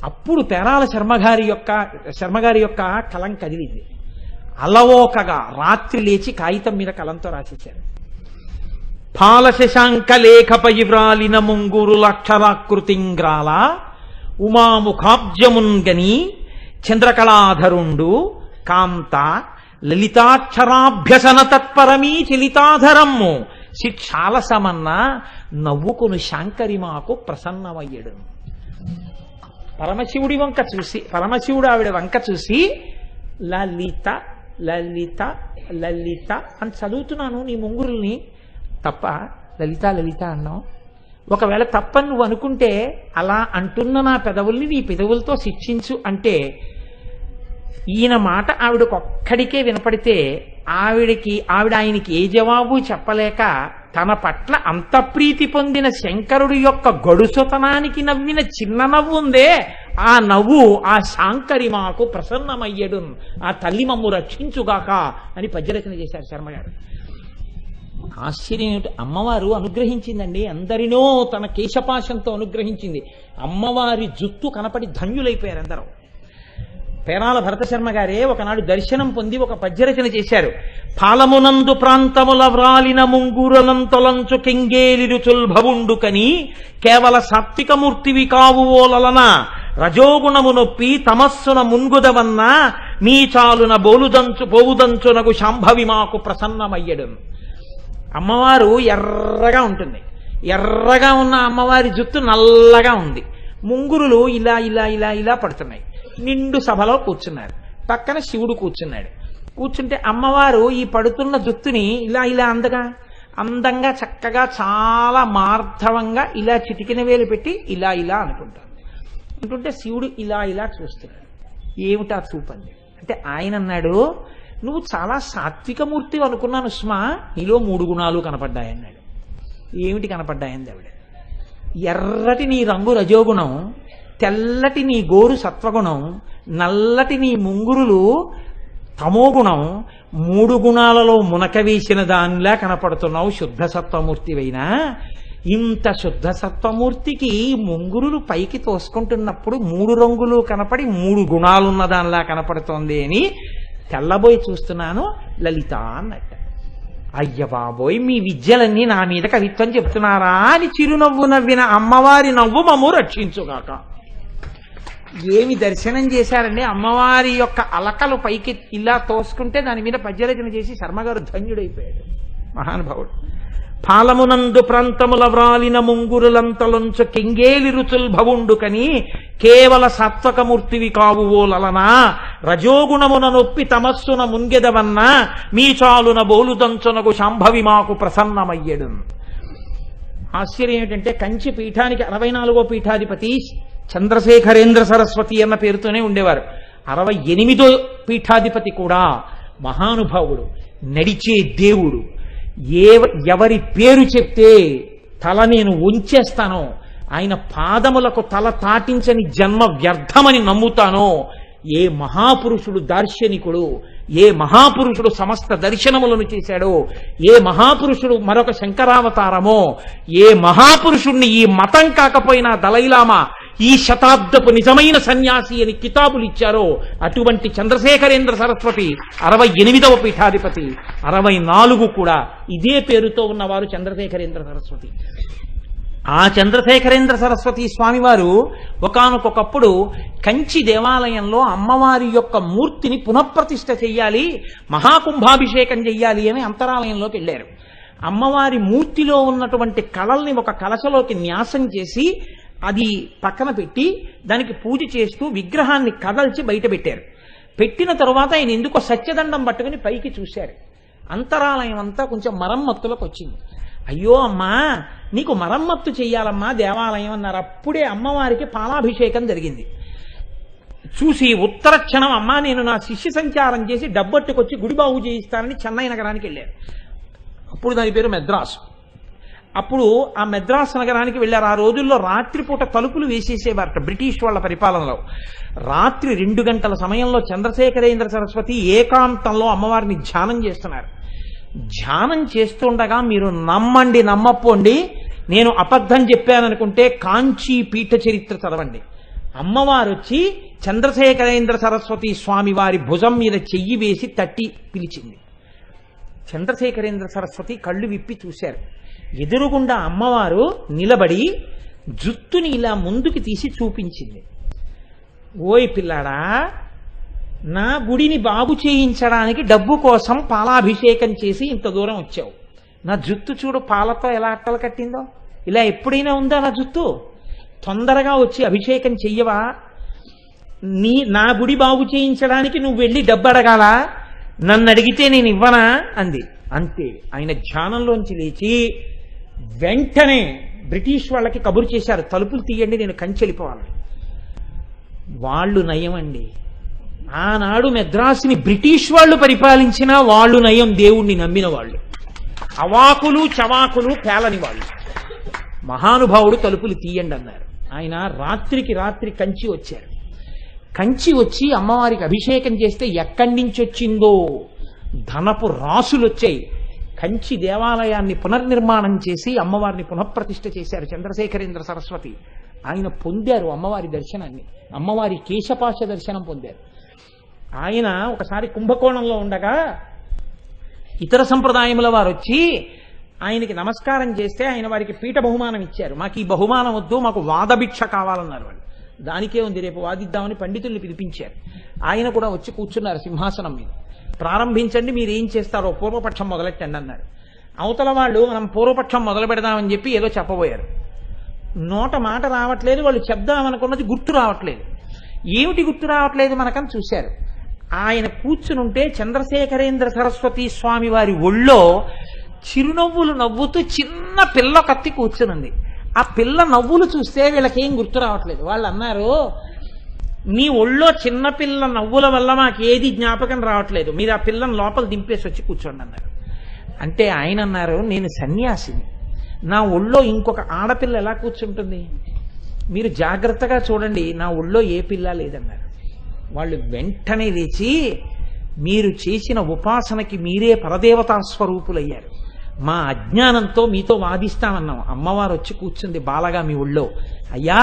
అప్పుడు పేరాల శర్మగారి యొక్క కలం కదిలింది. అలవోకగా రాత్రి లేచి కాగితం మీద కలంతో రాసేశారు. పాలశశాంక లేఖపై వ్రాలిన ముంగురులక్షరాకృతింగ్రాల ఉమాముఖాబ్జమున్గని చంద్రకళాధరుండు కాంత లలితాక్షరాభ్యసన తత్పరమీ చలితాధరమ్ము శిక్షాలసమన్న నవ్వుకును శాంకరి మాకు ప్రసన్నమయ్యడు. పరమశివుడు ఆవిడ వంక చూసి లలిత లలిత లలిత అని చదువుతున్నాను నీ ముంగురుల్ని, తప్ప లలిత లలిత అన్నావు. ఒకవేళ తప్పని నువ్వు అనుకుంటే అలా అంటున్న నా పెదవుల్ని నీ పెదవులతో శిక్షించు అంటే, ఈయన మాట ఆవిడకొక్కడికే వినపడితే ఆవిడ ఆయనకి ఏ జవాబు చెప్పలేక తన పట్ల అంత ప్రీతి పొందిన శంకరుడి యొక్క గడుసుతనానికి నవ్విన చిన్న నవ్వు ఉందే, ఆ నవ్వు ఆ శాంకరి మాకు ప్రసన్నమయ్యడు, ఆ తల్లి మమ్ము రక్షించుగాక అని పద్యరచన చేశారు శర్మగారు. ఆశ్చర్యం ఏమిటి, అమ్మవారు అనుగ్రహించిందండి, అందరినో తన కేశపాశంతో అనుగ్రహించింది. అమ్మవారి జుత్తు కనపడి ధన్యులైపోయారు అందరూ. పేరాల భరత శర్మ గారే ఒకనాడు దర్శనం పొంది ఒక పద్యరచన చేశారు. పాలమునందు ప్రాంతముల వ్రాలిన ముంగురలంతొలంచు కెంగేలిరుచుల్భవుండుకని కేవల సాత్వికమూర్తివి కావు ఓలలన రజోగుణము నొప్పి తమస్సున మున్గుదవన్న మీ చాలున పోవుదంచునగు శాంభవి మాకు ప్రసన్నమయ్యడు. అమ్మవారు ఎర్రగా ఉంటుంది, ఎర్రగా ఉన్న అమ్మవారి జుత్తు నల్లగా ఉంది. ముంగురులు ఇలా ఇలా ఇలా ఇలా పడుతున్నాయి. నిండు సభలో కూర్చున్నారు, పక్కన శివుడు కూర్చున్నాడు. కూర్చుంటే అమ్మవారు ఈ పడుతున్న జుత్తుని ఇలా ఇలా అందంగా చక్కగా చాలా మార్ధవంగా ఇలా చిటికిన వేలు పెట్టి ఇలా ఇలా అంటుంటే శివుడు ఇలా ఇలా చూస్తున్నాడు. ఏమిటా చూపండి అంటే ఆయన అన్నాడు, నువ్వు చాలా సాత్వికమూర్తి అనుకున్నాను సుమా, నీలో 3 గుణాలు కనపడ్డాయన్నాడు. ఏమిటి కనపడ్డాయంది ఆవిడ? ఎర్రటి నీ రంగు రజోగుణం, తెల్లటి నీ గోరు సత్వగుణం, నల్లటి నీ ముంగురులు తమోగుణం, 3 గుణాలలో మునక వేసిన దానిలా కనపడుతున్నావు శుద్ధ సత్వమూర్తివైనా. ఇంత శుద్ధ సత్వమూర్తికి ముంగురులు పైకి తోసుకుంటున్నప్పుడు 3 రంగులు కనపడి 3 గుణాలున్న దానిలా కనపడుతోంది అని తెల్లబోయి చూస్తున్నాను లలిత అన్నట్ట. అయ్య బాబోయ్, మీ విద్యలన్నీ నా మీద కవిత్వం చెప్తున్నారా అని చిరునవ్వు నవ్విన అమ్మవారి నవ్వు మమ్ము రక్షించుగాక. ఏమి దర్శనం చేశారండి, అమ్మవారి యొక్క అలకలు పైకి ఇలా తోసుకుంటే దాని మీద పద్యరచన చేసి శర్మగారు ధన్యుడైపోయాడు, మహానుభావుడు. పాలమునందు ప్రాంతముల వ్రాలిన ముంగురులంతలొంచు కెంగేలి రుచుల్భవుండుకని కేవల సాత్వకమూర్తివి కావు ఓలలనా రజోగుణమున నొప్పి తమస్సున మున్గెదవన్న మీ చాలున బోలుదంచునగు శాంభవి మాకు ప్రసన్నమయ్యడు. ఆశ్చర్యం ఏమిటంటే కంచి పీఠానికి 64వ పీఠాధిపతి చంద్రశేఖరేంద్ర సరస్వతి అన్న పేరుతోనే ఉండేవారు. 68వ పీఠాధిపతి కూడా మహానుభావుడు, నడిచే దేవుడు. ఎవరి పేరు చెప్తే తల నేను ఉంచేస్తానో, ఆయన పాదములకు తల తాటించని జన్మ వ్యర్థమని నమ్ముతానో, ఏ మహాపురుషుడు దార్శనికుడు, ఏ మహాపురుషుడు సమస్త దర్శనములను చేశాడో, ఏ మహాపురుషుడు మరొక శంకరావతారమో, ఏ మహాపురుషుణ్ణి ఈ మతం కాకపోయినా దలైలామా ఈ శతాబ్దపు నిజమైన సన్యాసి అని కితాబులు ఇచ్చారో అటువంటి చంద్రశేఖరేంద్ర సరస్వతి 68వ పీఠాధిపతి. 64 కూడా ఇదే పేరుతో ఉన్నవారు చంద్రశేఖరేంద్ర సరస్వతి. ఆ చంద్రశేఖరేంద్ర సరస్వతి స్వామివారు ఒకానొకప్పుడు కంచి దేవాలయంలో అమ్మవారి యొక్క మూర్తిని పునఃప్రతిష్ఠ చెయ్యాలి, మహాకుంభాభిషేకం చెయ్యాలి అని అంతరాలయంలోకి వెళ్ళారు. అమ్మవారి మూర్తిలో ఉన్నటువంటి కళల్ని ఒక కలశలోకి న్యాసం చేసి అది పక్కన పెట్టి దానికి పూజ చేస్తూ విగ్రహాన్ని కదల్చి బయట పెట్టారు. పెట్టిన తరువాత ఆయన ఎందుకో సత్యదండం పట్టుకుని పైకి చూశారు. అంతరాలయం అంతా కొంచెం మరమ్మత్తులకు వచ్చింది. అయ్యో అమ్మా, నీకు మరమ్మత్తు చెయ్యాలమ్మా దేవాలయం అన్నారు. అప్పుడే అమ్మవారికి పాలాభిషేకం జరిగింది. చూసి ఉత్తర క్షణం అమ్మా నేను నా శిష్య సంచారం చేసి డబ్బట్టుకొచ్చి గుడి బాగు చేయిస్తానని చెన్నై నగరానికి వెళ్ళారు. అప్పుడు దాని పేరు మెద్రాసు. అప్పుడు ఆ మెద్రాస్ నగరానికి వెళ్ళారు. ఆ రోజుల్లో రాత్రిపూట తలుపులు వేసేసేవారట బ్రిటిష్ వాళ్ళ పరిపాలనలో. రాత్రి 2 గంటల సమయంలో చంద్రశేఖరేంద్ర సరస్వతి ఏకాంతంలో అమ్మవారిని ధ్యానం చేస్తున్నారు. ధ్యానం చేస్తుండగా మీరు నమ్మండి నమ్మపోండి, నేను అబద్ధం చెప్పాననుకుంటే కాంచీ పీఠ చరిత్ర చదవండి. అమ్మవారు వచ్చి చంద్రశేఖరేంద్ర సరస్వతి స్వామి వారి భుజం మీద చెయ్యి వేసి తట్టి పిలిచింది. చంద్రశేఖరేంద్ర సరస్వతి కళ్ళు విప్పి చూశారు. ఎదురుగుండా అమ్మవారు నిలబడి జుత్తుని ఇలా ముందుకు తీసి చూపించింది. ఓయ్ పిల్లాడా, నా గుడిని బాగు చేయించడానికి డబ్బు కోసం పాలాభిషేకం చేసి ఇంత దూరం వచ్చావు. నా జుత్తు చూడు పాలతో ఎలా అట్టలు కట్టిందో. ఇలా ఎప్పుడైనా ఉందా నా జుత్తు? తొందరగా వచ్చి అభిషేకం చెయ్యవా? నా గుడి బాగు చేయించడానికి నువ్వు వెళ్ళి డబ్బు అడగాల? నన్ను అడిగితే నేను ఇవ్వనా అంది. అంతే. ఆయన ధ్యానంలోంచి లేచి వెంటనే బ్రిటిష్ వాళ్ళకి కబురు చేశారు, తలుపులు తీయండి, నేను కంచెళ్ళిపోవాలి. వాళ్ళు నయమండి. ఆనాడు మెద్రాసుని బ్రిటిష్ వాళ్ళు పరిపాలించినా వాళ్ళు నయం, దేవుణ్ణి నమ్మిన వాళ్ళు. అవాకులు చవాకులు పేలని వాళ్ళు. మహానుభావుడు తలుపులు తీయండి అన్నారు. ఆయన రాత్రికి రాత్రి కంచి వచ్చారు. కంచి వచ్చి అమ్మవారికి అభిషేకం చేస్తే ఎక్కడి నుంచి వచ్చిందో ధనపు రాసులు వచ్చాయి. కంచి దేవాలయాన్ని పునర్నిర్మాణం చేసి అమ్మవారిని పునఃప్రతిష్ఠ చేశారు చంద్రశేఖరేంద్ర సరస్వతి. ఆయన పొందారు అమ్మవారి దర్శనాన్ని, అమ్మవారి కేశపాశ దర్శనం పొందారు. ఆయన ఒకసారి కుంభకోణంలో ఉండగా ఇతర సంప్రదాయముల వారు వచ్చి ఆయనకి నమస్కారం చేస్తే ఆయన వారికి పీఠ బహుమానం ఇచ్చారు. మాకు ఈ బహుమానం వద్దు, మాకు వాదభిక్ష కావాలన్నారు వాళ్ళు. దానికే ఉంది, రేపు వాదిద్దామని పండితుల్ని పిలిపించారు. ఆయన కూడా వచ్చి కూర్చున్నారు సింహాసనం మీద. ప్రారంభించండి, మీరు ఏం చేస్తారో పూర్వపక్షం మొదలెట్టండి అన్నారు. అవతల వాళ్ళు మనం పూర్వపక్షం మొదలు పెడదామని చెప్పి ఏదో చెప్పబోయారు. నోట మాట రావట్లేదు, వాళ్ళు చెప్దామనుకున్నది గుర్తు రావట్లేదు. ఏమిటి గుర్తు రావట్లేదు మనకని చూశారు. ఆయన కూర్చునుంటే చంద్రశేఖరేంద్ర సరస్వతి స్వామి వారి ఒళ్ళో చిరునవ్వులు నవ్వుతూ చిన్న పిల్ల కత్తి కూర్చునుంది. ఆ పిల్ల నవ్వులు చూస్తే వీళ్ళకేం గుర్తు రావట్లేదు. వాళ్ళు అన్నారు, నీ ఒళ్ళో చిన్నపిల్ల నవ్వుల వల్ల మాకేది జ్ఞాపకం రావట్లేదు, మీరు ఆ పిల్లని లోపల దింపేసి వచ్చి కూర్చోండి అన్నారు. అంటే ఆయన అన్నారు, నేను సన్యాసిని, నా ఒళ్ళో ఇంకొక ఆడపిల్ల ఎలా కూర్చుంటుంది? మీరు జాగ్రత్తగా చూడండి, నా ఒళ్ళో ఏ పిల్ల లేదన్నారు. వాళ్ళు వెంటనే లేచి, మీరు చేసిన ఉపాసనకి మీరే పరదేవతా స్వరూపులయ్యారు, మా అజ్ఞానంతో మీతో వాదిస్తామన్నాం. అమ్మవారు వచ్చి కూర్చుంది బాలగా మీ ఒళ్ళో. అయ్యా,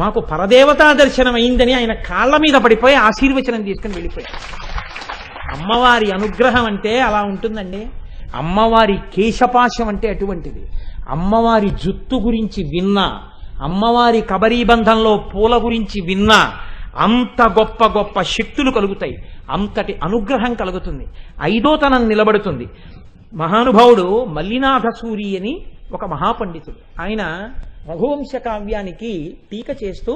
మాకు పరదేవతా దర్శనం అయిందని ఆయన కాళ్ళ మీద పడిపోయి ఆశీర్వచనం తీసుకుని వెళ్ళిపోయారు. అమ్మవారి అనుగ్రహం అంటే అలా ఉంటుందండి. అమ్మవారి కేశపాశం అంటే అటువంటిది. అమ్మవారి జుత్తు గురించి విన్నా, అమ్మవారి కబరీబంధంలో పూల గురించి విన్నా అంత గొప్ప గొప్ప శక్తులు కలుగుతాయి, అంతటి అనుగ్రహం కలుగుతుంది, ఐదోతనం నిలబడుతుంది. మహానుభావుడు మల్లినాథ సూరి అని ఒక మహాపండితుడు. ఆయన రఘువంశ కావ్యానికి టీక చేస్తూ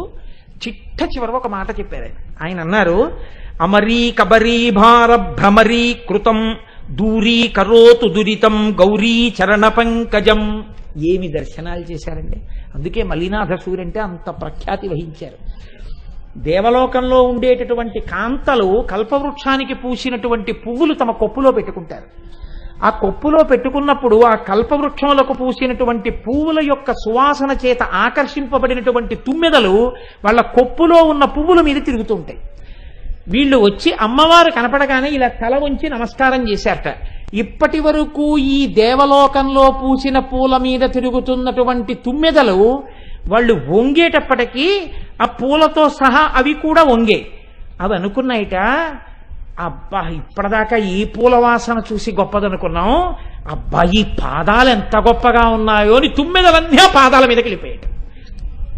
చిట్ట చివర ఒక మాట చెప్పారు. ఆయన అన్నారు, అమరీ కబరీ భార భ్రమరీ కృతం దూరీ కరోతు దురితం గౌరీ చరణ పంకజం. ఏమి దర్శనాలు చేశారండి. అందుకే మల్లినాథ సూరి అంటే అంత ప్రఖ్యాతి వహించారు. దేవలోకంలో ఉండేటటువంటి కాంతలు కల్పవృక్షానికి పూసినటువంటి పువ్వులు తమ కొప్పులో పెట్టుకుంటారు. ఆ కొప్పులో పెట్టుకున్నప్పుడు ఆ కల్పవృక్షములకు పూసినటువంటి పువ్వుల యొక్క సువాసన చేత ఆకర్షింపబడినటువంటి తుమ్మెదలు వాళ్ళ కొప్పులో ఉన్న పువ్వుల మీద తిరుగుతూ ఉంటాయి. వీళ్ళు వచ్చి అమ్మవారు కనపడగానే ఇలా తల వంచి నమస్కారం చేశారట. ఇప్పటి వరకు ఈ దేవలోకంలో పూసిన పూల మీద తిరుగుతున్నటువంటి తుమ్మెదలు వాళ్ళు వంగేటప్పటికీ ఆ పూలతో సహా అవి కూడా వంగే. అవి అనుకున్నాయిట, అబ్బా ఇప్పటిదాకా ఈ పూల వాసన చూసి గొప్పదనుకున్నాం, అబ్బా ఈ పాదాలు ఎంత గొప్పగా ఉన్నాయో అని తుమ్మెదలన్నీ ఆ పాదాల మీదకి వెళ్ళిపోయాట.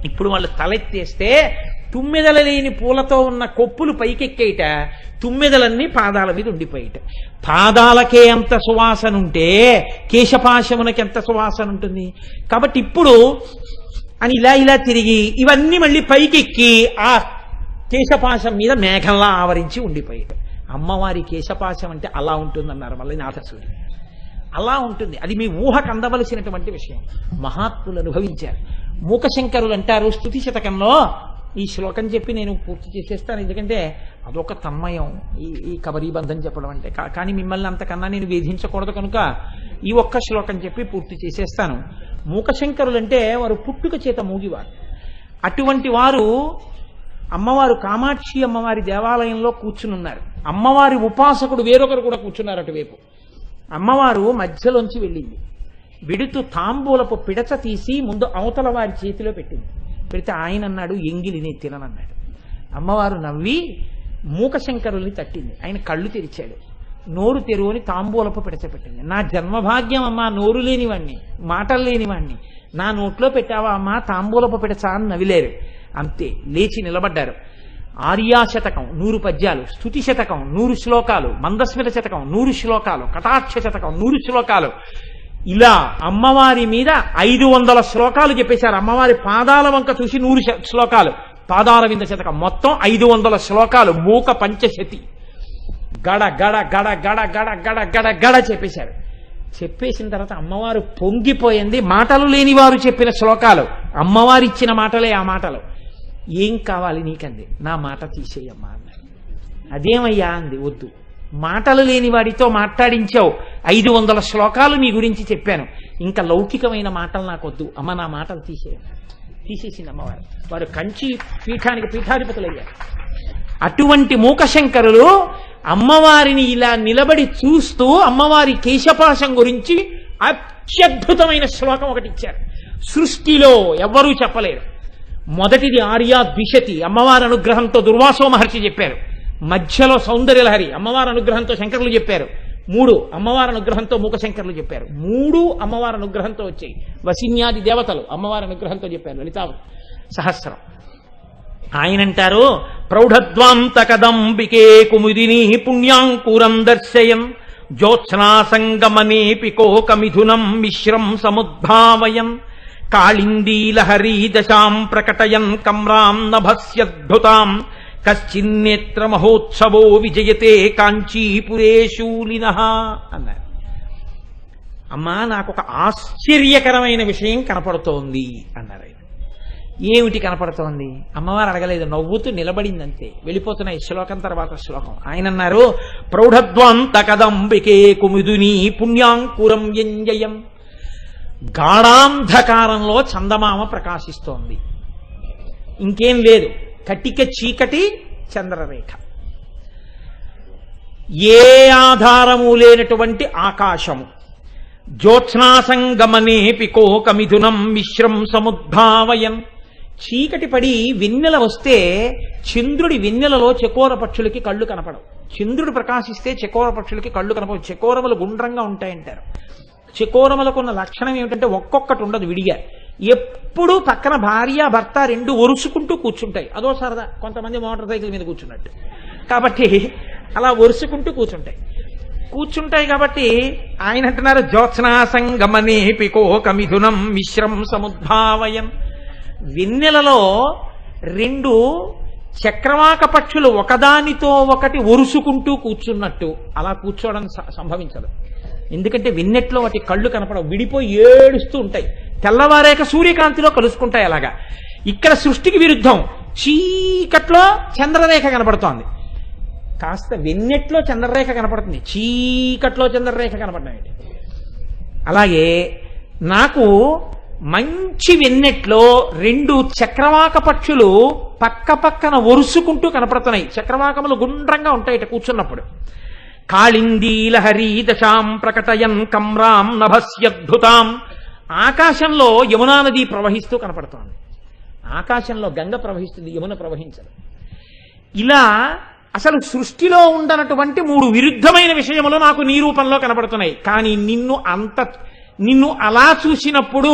ఇప్పుడు వాళ్ళు తలెత్తేస్తే తుమ్మెదల లేని పూలతో ఉన్న కొప్పులు పైకెక్కేయట, తుమ్మెదలన్నీ పాదాల మీద ఉండిపోయేట. పాదాలకే ఎంత సువాసన ఉంటే కేశపాశమునకి ఎంత సువాసన ఉంటుంది. కాబట్టి ఇప్పుడు అని ఇలా ఇలా తిరిగి ఇవన్నీ మళ్ళీ పైకెక్కి ఆ కేశపాశం మీద మేఘంలా ఆవరించి ఉండిపోయేట. అమ్మవారి కేశపాశం అంటే అలా ఉంటుందన్నారు మల్లినాథసూరి. అలా ఉంటుంది, అది మీ ఊహకు అందవలసినటువంటి విషయం. మహాత్ములు అనుభవించారు. మూకశంకరులు అంటారు స్తుతి శతకంలో, ఈ శ్లోకం చెప్పి నేను పూర్తి చేసేస్తాను, ఎందుకంటే అదొక తన్మయం ఈ కబరీబంధం చెప్పడం అంటే. కానీ మిమ్మల్ని అంతకన్నా నేను వేధించకూడదు కనుక ఈ ఒక్క శ్లోకం చెప్పి పూర్తి చేసేస్తాను. మూకశంకరులంటే వారు పుట్టుక చేత మూగివారు. అటువంటి వారు అమ్మవారు కామాక్షి అమ్మవారి దేవాలయంలో కూర్చునున్నారు. అమ్మవారి ఉపాసకుడు వేరొకరు కూడా కూర్చున్నారు అటువైపు. అమ్మవారు మధ్యలోంచి వెళ్ళింది. విడుతూ తాంబూలపు పిడచ తీసి ముందు అవతల వారి చేతిలో పెట్టింది. పెడితే ఆయన అన్నాడు, ఎంగిలి నేను తిననన్నాడు. అమ్మవారు నవ్వి మూకశంకరుల్ని తట్టింది. ఆయన కళ్ళు తెరిచాడు. నోరు తెరువుని తాంబూలపు పిడచ పెట్టింది. నా జన్మభాగ్యం అమ్మా, నోరు లేనివాణ్ణి, మాటలు లేనివాణ్ణి, నా నోట్లో పెట్టావా అమ్మా తాంబూలపు పిడచ అని నవిలేరు. అంతే, లేచి నిలబడ్డారు. ఆర్యాశతకం 100 పద్యాలు, స్తుతి శతకం 100 శ్లోకాలు, మందస్మిత శతకం 100 శ్లోకాలు, కటాక్ష శతకం 100 శ్లోకాలు, ఇలా అమ్మవారి మీద 500 శ్లోకాలు చెప్పేశారు. అమ్మవారి పాదాల వంక చూసి 100 శ్లోకాలు, పాదాల వింద శతకం, మొత్తం 500 శ్లోకాలు, మూక పంచశతి, గడ గడ గడ గడ గడ గడ గడ గడ చెప్పేశారు. చెప్పేసిన తర్వాత అమ్మవారు పొంగిపోయింది. మాటలు లేని వారు చెప్పిన శ్లోకాలు, అమ్మవారు ఇచ్చిన మాటలే ఆ మాటలు. ఏం కావాలి నీకంది. నా మాట తీసేయమ్మా అన్నారు. అదేమయ్యా అంది. వద్దు, మాటలు లేని వాడితో మాట్లాడించావు, 500 శ్లోకాలు నీ గురించి చెప్పాను, ఇంకా లౌకికమైన మాటలు నాకు వద్దు అమ్మ, నా మాటలు తీసేయమ్మా. తీసేసింది అమ్మవారు. వారు కంచి పీఠానికి పీఠాధిపతులయ్యారు. అటువంటి మూకశంకరులు అమ్మవారిని ఇలా నిలబడి చూస్తూ అమ్మవారి కేశపాశం గురించి అత్యద్భుతమైన శ్లోకం ఒకటి ఇచ్చారు. సృష్టిలో ఎవ్వరూ చెప్పలేరు. మొదటిది ఆర్యాద్విషతి, అమ్మవారి అనుగ్రహంతో దుర్వాసో మహర్షి చెప్పారు. మధ్యలో సౌందర్యలహరి, అమ్మవారి అనుగ్రహంతో శంకరులు చెప్పారు. 3 అమ్మవారి అనుగ్రహంతో మూకశంకరులు చెప్పారు. 3 అమ్మవారి అనుగ్రహంతో వచ్చాయి. వసిన్యాది దేవతలు అమ్మవారి అనుగ్రహంతో చెప్పారు. లలితా సహస్రం. ఆయనంటారు, ప్రౌఢద్వాంతకదంబికే కుముదిని పుణ్యాంకురం దర్శయన్ జ్యోత్స్నా సంగమనేపి కోకమిథునం మిశ్రం సముద్భావయన్ కాళిందీలహరీ దశాం ప్రకటయన్ కమ్రాం నభస్యద్భుతాం కశ్చిన్నేత్ర మహోత్సవో విజయతే కాంచీపురే శూలినః అన్నారు. అమ్మా, నాకు ఒక ఆశ్చర్యకరమైన విషయం కనపడుతోంది అన్నారు ఆయన. ఏమిటి కనపడుతోంది? అమ్మవారు అడగలేదు, నవ్వుతూ నిలబడిందంతే. వెళ్ళిపోతున్నాయి శ్లోకం తర్వాత శ్లోకం. ఆయన అన్నారు, ప్రౌఢద్వాంతకదంబికే కుముదుని పుణ్యాంకురం యంజయం. గాఢాంధకారంలో చందమామ ప్రకాశిస్తోంది. ఇంకేం లేదు, కటిక చీకటి చంద్రరేఖ, ఏ ఆధారము లేనటువంటి ఆకాశము. జ్యోత్స్నాసంగమనేపి కోకమిథునం మిశ్రం సముద్భావయన్. చీకటి పడి వెన్నెల వస్తే చంద్రుడి వెన్నెలలో చకోర పక్షులకి కళ్ళు కనపడవు. చంద్రుడు ప్రకాశిస్తే చకోర పక్షులకి కళ్ళు కనపడవు. చకోరములు గుండ్రంగా ఉంటాయంటారు. చకోరములకున్న లక్షణం ఏమిటంటే ఒక్కొక్కటి ఉండదు విడిగా. ఎప్పుడూ పక్కన భార్య భర్త 2 ఒరుసుకుంటూ కూర్చుంటాయి. అదో సరదా, కొంతమంది మోటార్ సైకిల్ మీద కూర్చున్నట్టు. కాబట్టి అలా ఒరుసుకుంటూ కూర్చుంటాయి. కాబట్టి ఆయన అంటున్నారు, జ్యోత్స్నాసంగమనేపి కోకమిథునం మిశ్రం సముద్భావయన్. వెన్నెలలో 2 చక్రవాక పక్షులు ఒకదానితో ఒకటి ఒరుసుకుంటూ కూర్చున్నట్టు అలా కూర్చోవడం సంభవించదు. ఎందుకంటే వెన్నెట్లో వాటి కళ్ళు కనపడవు, విడిపోయి ఏడుస్తూ ఉంటాయి. తెల్లవారేక సూర్యకాంతిలో కలుసుకుంటాయి. అలాగా ఇక్కడ సృష్టికి విరుద్ధం. చీకట్లో చంద్రరేఖ కనపడుతోంది, కాస్త వెన్నెట్లో చంద్రరేఖ కనపడుతుంది, చీకట్లో చంద్రరేఖ కనపడడం. అలాగే నాకు మంచి వెన్నెట్లో 2 చక్రవాక పక్షులు పక్క పక్కన ఒరుసుకుంటూ కనపడుతున్నాయి. చక్రవాకములు గుండ్రంగా ఉంటాయి కూర్చున్నప్పుడు. కాళిందీలహరీ దశాం ప్రకటయన్ కమ్రాం నభస్యద్భుతాం. ఆకాశంలో యమునా నది ప్రవహిస్తూ కనపడుతోంది. ఆకాశంలో గంగ ప్రవహిస్తుంది, యమున ప్రవహించదు. ఇలా అసలు సృష్టిలో ఉండనటువంటి 3 విరుద్ధమైన విషయములు నాకు నీ రూపంలో కనపడుతున్నాయి. కానీ నిన్ను అలా చూసినప్పుడు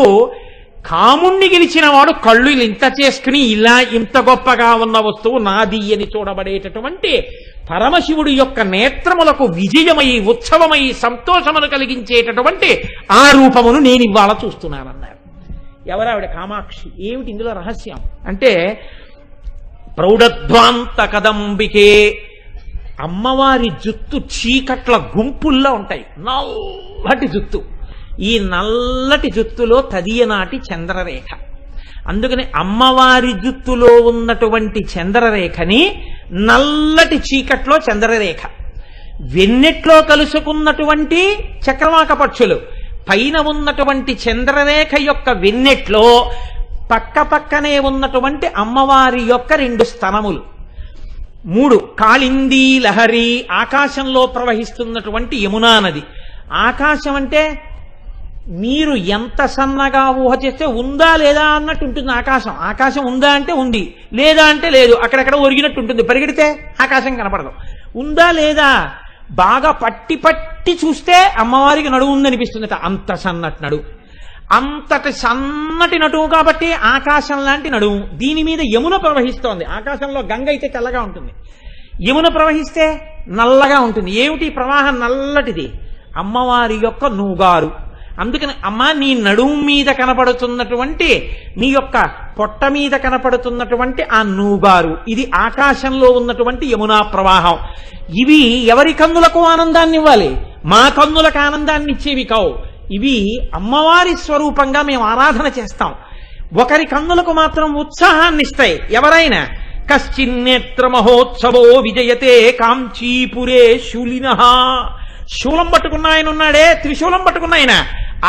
కాముణ్ణి గెలిచిన వాడు కళ్ళు ఇంత చేసుకుని ఇలా ఇంత గొప్పగా ఉన్న వస్తువు నాది అని చూడబడేటటువంటి పరమశివుడి యొక్క నేత్రములకు విజయమై ఉత్సవమై సంతోషమును కలిగించేటటువంటి ఆ రూపమును నేను ఇవాళ చూస్తున్నానన్నారు. ఎవరావిడ? కామాక్షి. ఏమిటి ఇందులో రహస్యం అంటే, ప్రౌఢధ్వాంత కదంబికే, అమ్మవారి జుత్తు చీకట్ల గుంపుల్లో ఉంటాయి, నల్లటి జుత్తు. ఈ నల్లటి జుత్తులో తదియనాటి చంద్రరేఖ. అందుకని అమ్మవారి జుత్తులో ఉన్నటువంటి చంద్రరేఖని నల్లటి చీకట్లో చంద్రరేఖ, వెన్నెట్లో కలుసుకున్నటువంటి చక్రవాక పక్షులు, పైన ఉన్నటువంటి చంద్రరేఖ యొక్క వెన్నెట్లో పక్క పక్కనే ఉన్నటువంటి అమ్మవారి యొక్క 2 స్తనములు. 3 కాళిందీ లహరి, ఆకాశంలో ప్రవహిస్తున్నటువంటి యమునా నది. ఆకాశం అంటే మీరు ఎంత సన్నగా ఊహ చేస్తే ఉందా లేదా అన్నట్టు ఉంటుంది ఆకాశం. ఆకాశం ఉందా అంటే ఉంది, లేదా అంటే లేదు, అక్కడెక్కడ ఒరిగినట్టు ఉంటుంది. పరిగెడితే ఆకాశం కనపడదు. ఉందా లేదా బాగా పట్టి పట్టి చూస్తే అమ్మవారికి నడువు ఉందనిపిస్తుంది. అంత సన్నటి నడువు, అంతటి సన్నటి నడువు కాబట్టి ఆకాశం లాంటి నడువు. దీని మీద యమున ప్రవహిస్తోంది. ఆకాశంలో గంగ అయితే తెల్లగా ఉంటుంది, యమున ప్రవహిస్తే నల్లగా ఉంటుంది. ఏమిటి ప్రవాహం? నల్లటిది, అమ్మవారి యొక్క నూగారు. అందుకని అమ్మ నీ నడుము మీద కనపడుతున్నటువంటి, నీ యొక్క పొట్ట మీద కనపడుతున్నటువంటి ఆ నూగారు, ఇది ఆకాశంలో ఉన్నటువంటి యమునా ప్రవాహం. ఇవి ఎవరి కన్నులకు ఆనందాన్ని ఇవ్వాలి? మా కన్నులకు ఆనందాన్ని ఇచ్చేవి కావు. ఇవి అమ్మవారి స్వరూపంగా మేము ఆరాధన చేస్తాం. ఒకరి కన్నులకు మాత్రం ఉత్సాహాన్ని ఇస్తాయి. ఎవరైనా కశ్చిన్నేత్ర మహోత్సవో విజయతే కాంచీపురే శూలినః, శూలం పట్టుకున్న ఆయన ఉన్నాడే, త్రిశూలం పట్టుకున్న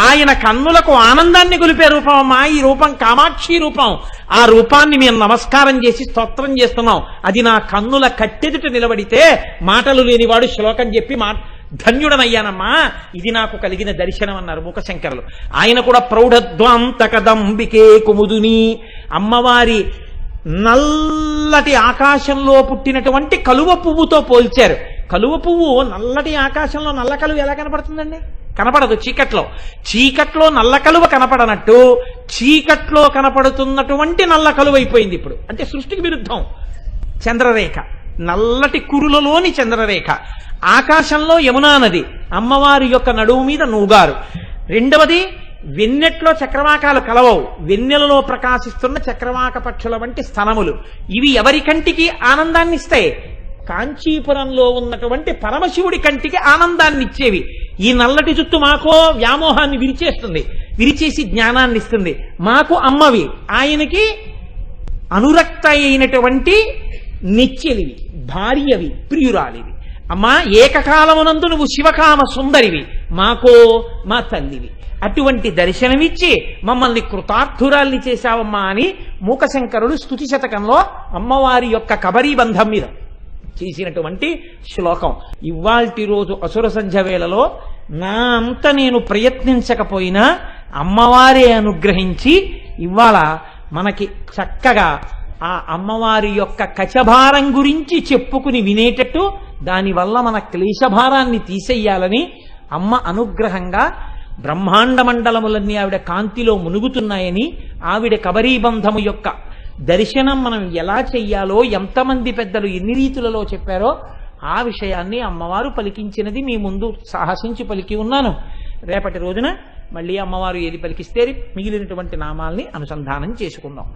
ఆయన కన్నులకు ఆనందాన్ని గొలిపే రూపం అమ్మా ఈ రూపం, కామాక్షి రూపం. ఆ రూపాన్ని మేము నమస్కారం చేసి స్తోత్రం చేస్తున్నాం. అది నా కన్నుల కట్టెదుట నిలబడితే మాటలు లేనివాడు శ్లోకం చెప్పి ధన్యుడనయ్యానమ్మా, ఇది నాకు కలిగిన దర్శనం అన్నారు మూకశంకరులు. ఆయన కూడా ప్రౌఢధ్వాంతకదంబికే కుముదుని, అమ్మవారి నల్లటి ఆకాశంలో పుట్టినటువంటి కలువ పువ్వుతో పోల్చారు. కలువ పువ్వు నల్లటి ఆకాశంలో నల్ల కలువ ఎలా కనపడుతుందండి? కనపడదు. చీకట్లో నల్ల కలువ కనపడనట్టు చీకట్లో కనపడుతున్నటువంటి నల్ల కలువ అయిపోయింది ఇప్పుడు. అంటే సృష్టికి విరుద్ధం. చంద్రరేఖ, నల్లటి కురులలోని చంద్రరేఖ, ఆకాశంలో యమునా నది, అమ్మవారి యొక్క నడుము మీద నూగారు. రెండవది, వెన్నెట్లో చక్రవాకాలు కలవవు, వెన్నెలలో ప్రకాశిస్తున్న చక్రవాక పక్షుల వంటి స్తనములు. ఇవి ఎవరి కంటికి ఆనందాన్ని ఇస్తాయి? కాంచీపురంలో ఉన్నటువంటి పరమశివుడి కంటికి ఆనందాన్ని ఇచ్చేవి. ఈ నల్లటి జుట్టు మాకో వ్యామోహాన్ని విరిచేస్తుంది, విరిచేసి జ్ఞానాన్ని ఇస్తుంది. మాకు అమ్మవి, ఆయనకి అనురక్త అయినటువంటి నిత్యలివి, భార్యవి, ప్రియురాలివి. అమ్మా ఏకకాలమునందు నువ్వు శివకామ సుందరివి, మాకో మా తల్లివి. అటువంటి దర్శనమిచ్చి మమ్మల్ని కృతార్థురాల్ని చేశావమ్మా అని మూకశంకరుడు స్తుతి శతకంలో అమ్మవారి యొక్క కబరీబంధం మీద చేసినటువంటి శ్లోకం. ఇవాల్టి రోజు అసుర సంధ్య వేళలో నా అంత నేను ప్రయత్నించకపోయినా అమ్మవారే అనుగ్రహించి ఇవాళ మనకి చక్కగా ఆ అమ్మవారి యొక్క కచభారం గురించి చెప్పుకుని వినేటట్టు, దానివల్ల మన క్లేశభారాన్ని తీసేయాలని అమ్మ అనుగ్రహంగా బ్రహ్మాండ మండలములన్నీ ఆవిడ కాంతిలో మునుగుతున్నాయని, ఆవిడ కబరీబంధము యొక్క దర్శనం మనం ఎలా చెయ్యాలో ఎంతమంది పెద్దలు ఎన్ని రీతులలో చెప్పారో ఆ విషయాన్ని అమ్మవారు పలికించినది మీ ముందు సాహసించి పలికి ఉన్నాను. రేపటి రోజున మళ్ళీ అమ్మవారు ఏది పలికిస్తే మిగిలినటువంటి నామాల్ని అనుసంధానం చేసుకుందాం.